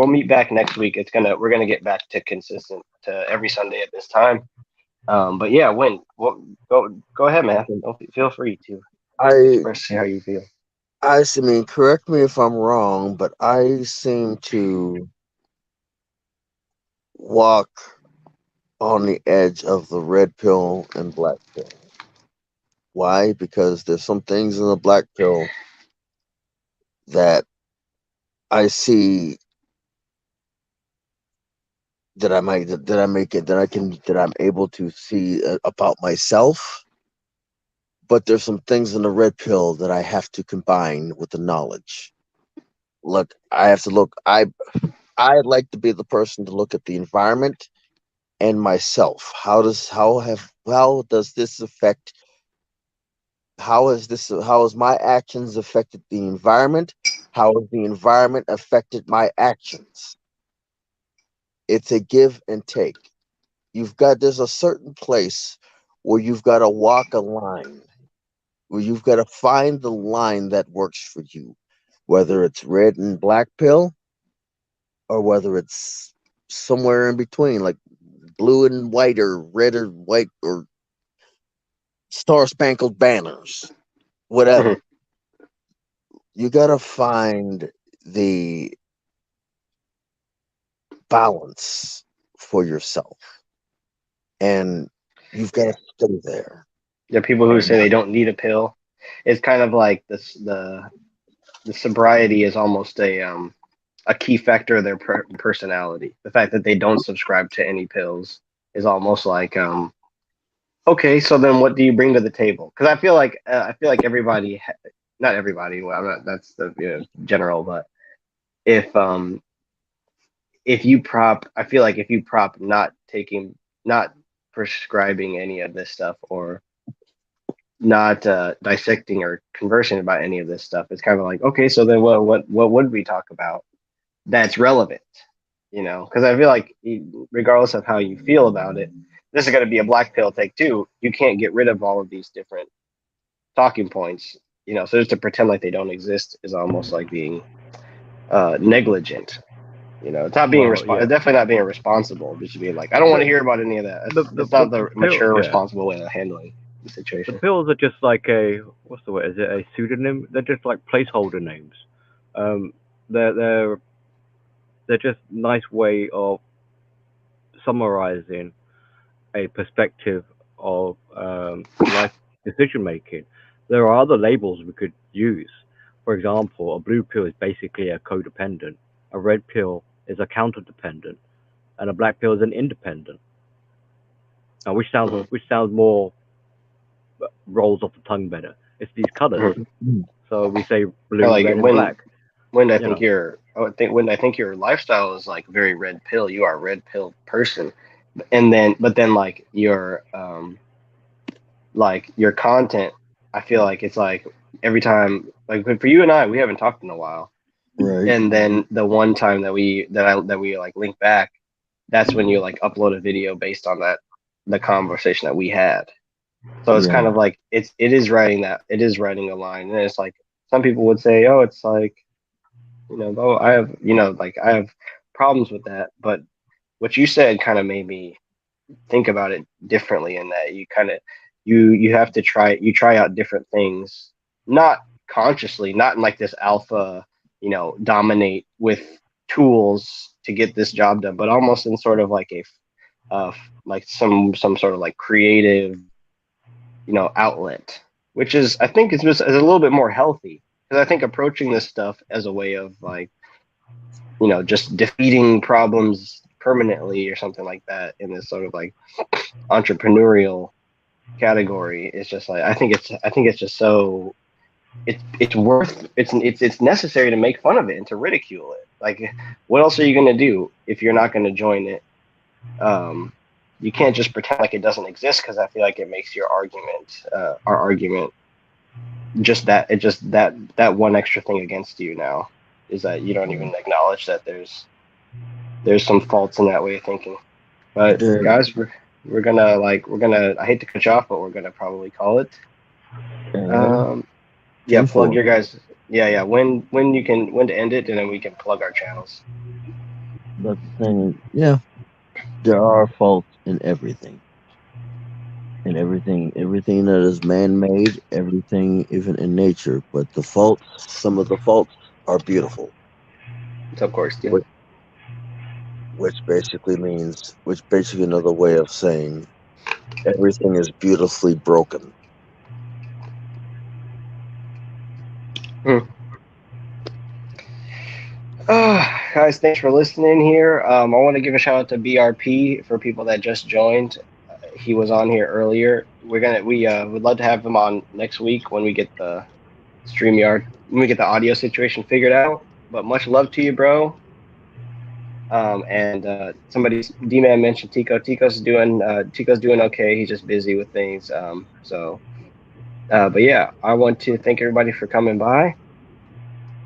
meet back next week. We're gonna get back to consistent to every Sunday at this time. But yeah, Win, go ahead, man. Feel free to express how you feel. I mean, correct me if I'm wrong, but I seem to walk on the edge of the red pill and black pill. Why? Because there's some things in the black pill that I see that I'm able to see about myself. But there's some things in the red pill that I have to combine with the knowledge. Look, I have to look. I'd like to be the person to look at the environment and myself. How does this affect? How has my actions affected the environment? How has the environment affected my actions? It's a give and take. There's a certain place where you've got to walk a line, where you've got to find the line that works for you, whether it's red and black pill or whether it's somewhere in between, like blue and white or red or white or star spangled banners, whatever. You gotta find the balance for yourself, and you've got to stay there. There are people who say they don't need a pill. It's kind of like this, the sobriety is almost a key factor of their personality. The fact that they don't subscribe to any pills is almost like okay, so then what do you bring to the table? Because I feel like everybody, not everybody. Well, I'm not, that's the general, but if you prop, I feel like if you prop not prescribing any of this stuff, or not dissecting or conversing about any of this stuff, it's kind of like, okay, so then what would we talk about that's relevant? Because I feel like regardless of how you feel about it, this is going to be a black pill take too. You can't get rid of all of these different talking points, so just to pretend like they don't exist is almost like being negligent. It's not being definitely not being responsible. Just being like, I don't want to hear about any of that. It's not the mature, responsible way of handling the situation. The pills are just like what's the word? Is it a pseudonym? They're just like placeholder names. They're just nice way of summarizing a perspective of life decision making. There are other labels we could use. For example, a blue pill is basically a codependent. A red pill is a counter-dependent, and a black pill is an independent. Now, which sounds more rolls off the tongue better. It's these colors. So we say blue, red, and black. I think your lifestyle is like very red pill. You are a red pill person, but then like your content, I feel like it's like every time, like for you and I, we haven't talked in a while. Right. And then the one time that we like link back, that's when you like upload a video based on the conversation that we had. So it's kind of like it is writing a line, and it's like some people would say, oh, it's like, I have problems with that, but what you said kind of made me think about it differently, in that you kind of you have to try out different things, not consciously, not in like this alpha, dominate with tools to get this job done, but almost in sort of like like some sort of like creative, outlet, which is, I think, is a little bit more healthy, because I think approaching this stuff as a way of like, just defeating problems permanently or something like that in this sort of like entrepreneurial category is just like, I think it's just so it's necessary to make fun of it and to ridicule it. Like, what else are you going to do if you're not going to join it? You can't just pretend like it doesn't exist, because I feel like it makes your argument, our argument, that one extra thing against you now is that you don't even acknowledge that there's some faults in that way of thinking. But guys, we're gonna I hate to cut you off, but we're gonna probably call it. Plug your guys. When to end it, and then we can plug our channels. But the thing, there are faults in everything. In everything that is man-made, everything, even in nature. But some of the faults are beautiful. Of course, yeah. Which basically another way of saying everything is beautifully broken. Guys, thanks for listening here. I want to give a shout out to BRP for people that just joined. He was on here earlier. We would love to have him on next week when we get the StreamYard, when we get the audio situation figured out. But much love to you, bro. And D-Man mentioned Tico. Tico's doing okay. He's just busy with things. But yeah, I want to thank everybody for coming by.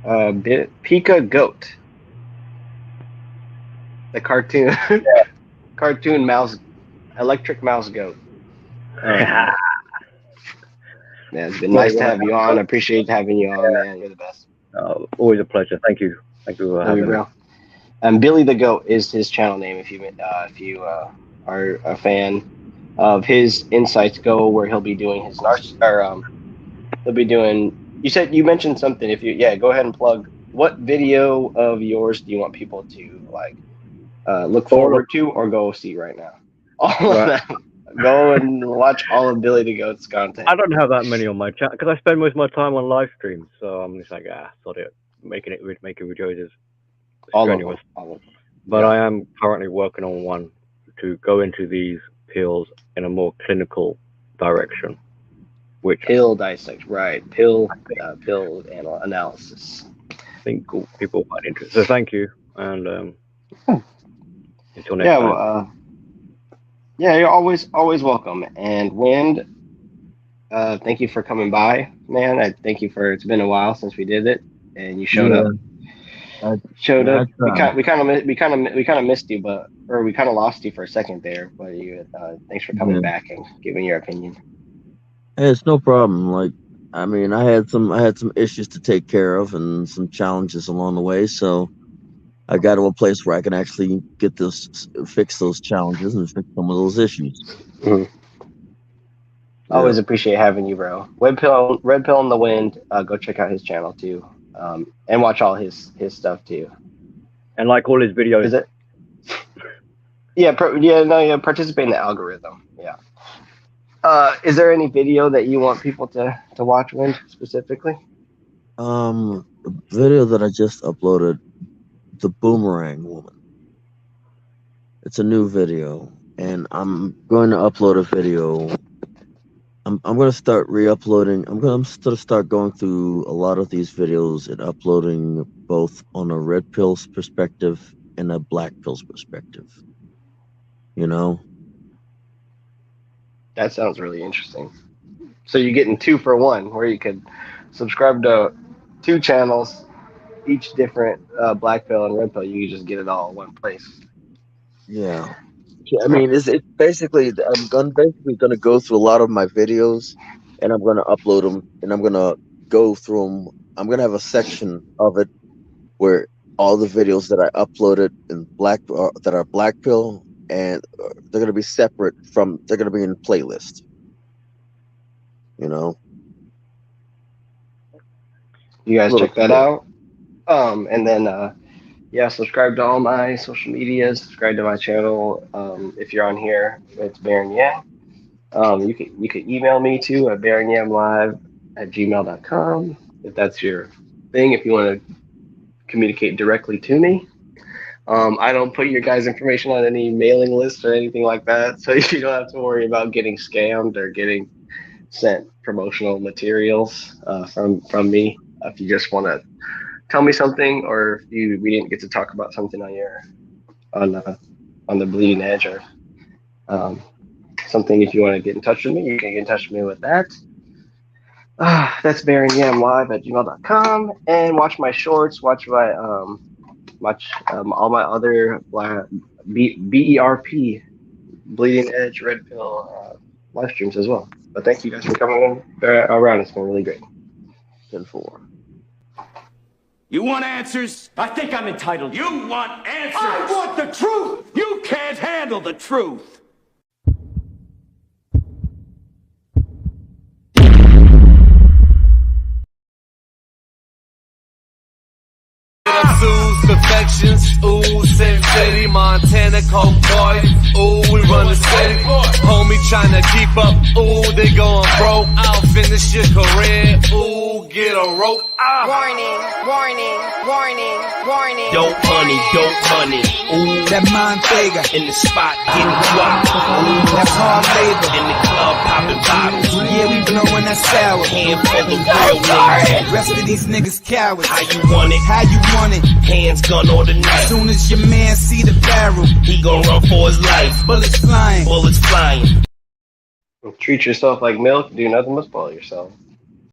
Pika Goat, the cartoon, cartoon mouse, electric mouse goat. Yeah, it's been nice to have you on. I appreciate having you on, man. You're the best. Always a pleasure. Thank you. Thank you for having me. Bro. Billy the Goat is his channel name. If you are a fan of his insights, go where he'll be doing his he'll be doing. You mentioned something. Go ahead and plug. What video of yours do you want people to look forward to or go see right now? All of that. Go and watch all of Billy the Goat's content. I don't have that many on my channel because I spend most of my time on live streams, so I'm just like, sod it. Making videos is strenuous. All of them. But I am currently working on one to go into these pills in a more clinical direction. Which pill dissection, right? Pill analysis. I think people find interesting. So thank you, and until next time. You're always welcome. And Wind, thank you for coming by, man. I thank you it's been a while since we did it, and you showed up. Showed up. We kind of missed you, or we kind of lost you for a second there. But thanks for coming back and giving your opinion. Hey, it's no problem. I had some issues to take care of and some challenges along the way, so I got to a place where I can actually fix those challenges and fix some of those issues. Mm-hmm. Always appreciate having you, bro. Red Pill in the Wind. Go check out his channel too, and watch all his stuff too. And like all his videos. Is it? Participate in the algorithm. Yeah. Is there any video that you want people to watch, Wind, specifically? The video that I just uploaded, the Boomerang Woman. It's a new video, and I'm going to upload a video. I'm going to start re-uploading. I'm going to start going through a lot of these videos and uploading both on a red pill's perspective and a black pill's perspective. That sounds really interesting. So you're getting 2 for 1, where you could subscribe to 2 channels, each different black pill and red pill. You can just get it all in one place. Yeah. It's basically I'm basically gonna go through a lot of my videos, and I'm gonna upload them, and I'm gonna go through them. I'm gonna have a section of it where all the videos that I uploaded in that are black pill, and they're gonna be separate from. They're gonna be in playlist. You guys check that out. And then subscribe to all my social medias. Subscribe to my channel. If you're on here, it's Baron Yam. You can email me too at baronyamlive@gmail.com if that's your thing. If you want to communicate directly to me. I don't put your guys' information on any mailing list or anything like that, so you don't have to worry about getting scammed or getting sent promotional materials from me. If you just want to tell me something, or if we didn't get to talk about something on the Bleeding Edge, or something, if you want to get in touch with me, you can get in touch with me with that. That's baronyamlive@gmail.com, and watch my shorts. Watch my all my other BERP, Bleeding Edge, Red Pill live streams as well. But thank you guys for coming around. It's been really great. 10-4. You want answers? I think I'm entitled. You want answers? I want the truth! You can't handle the truth! Perfections, ooh, Sin City, Montana, Coke Boy, ooh, we run the city, homie tryna keep up, ooh, they going broke, I'll finish your career, ooh, get a rope, Warning, warning, warning, warning. Dope money, ooh, That Montega. in the spot getting guap, ooh, That's hard labor. in the club popping bottles, Yeah, we blowing that sour. handful of real niggas. Rest of these niggas cowards. How you want it? How you want it? Hands, gun, or the knife. Soon as your man see the barrel, He gon' run for his life. bullets flying. Bullets flying. Treat yourself like milk. Do nothing but spoil yourself.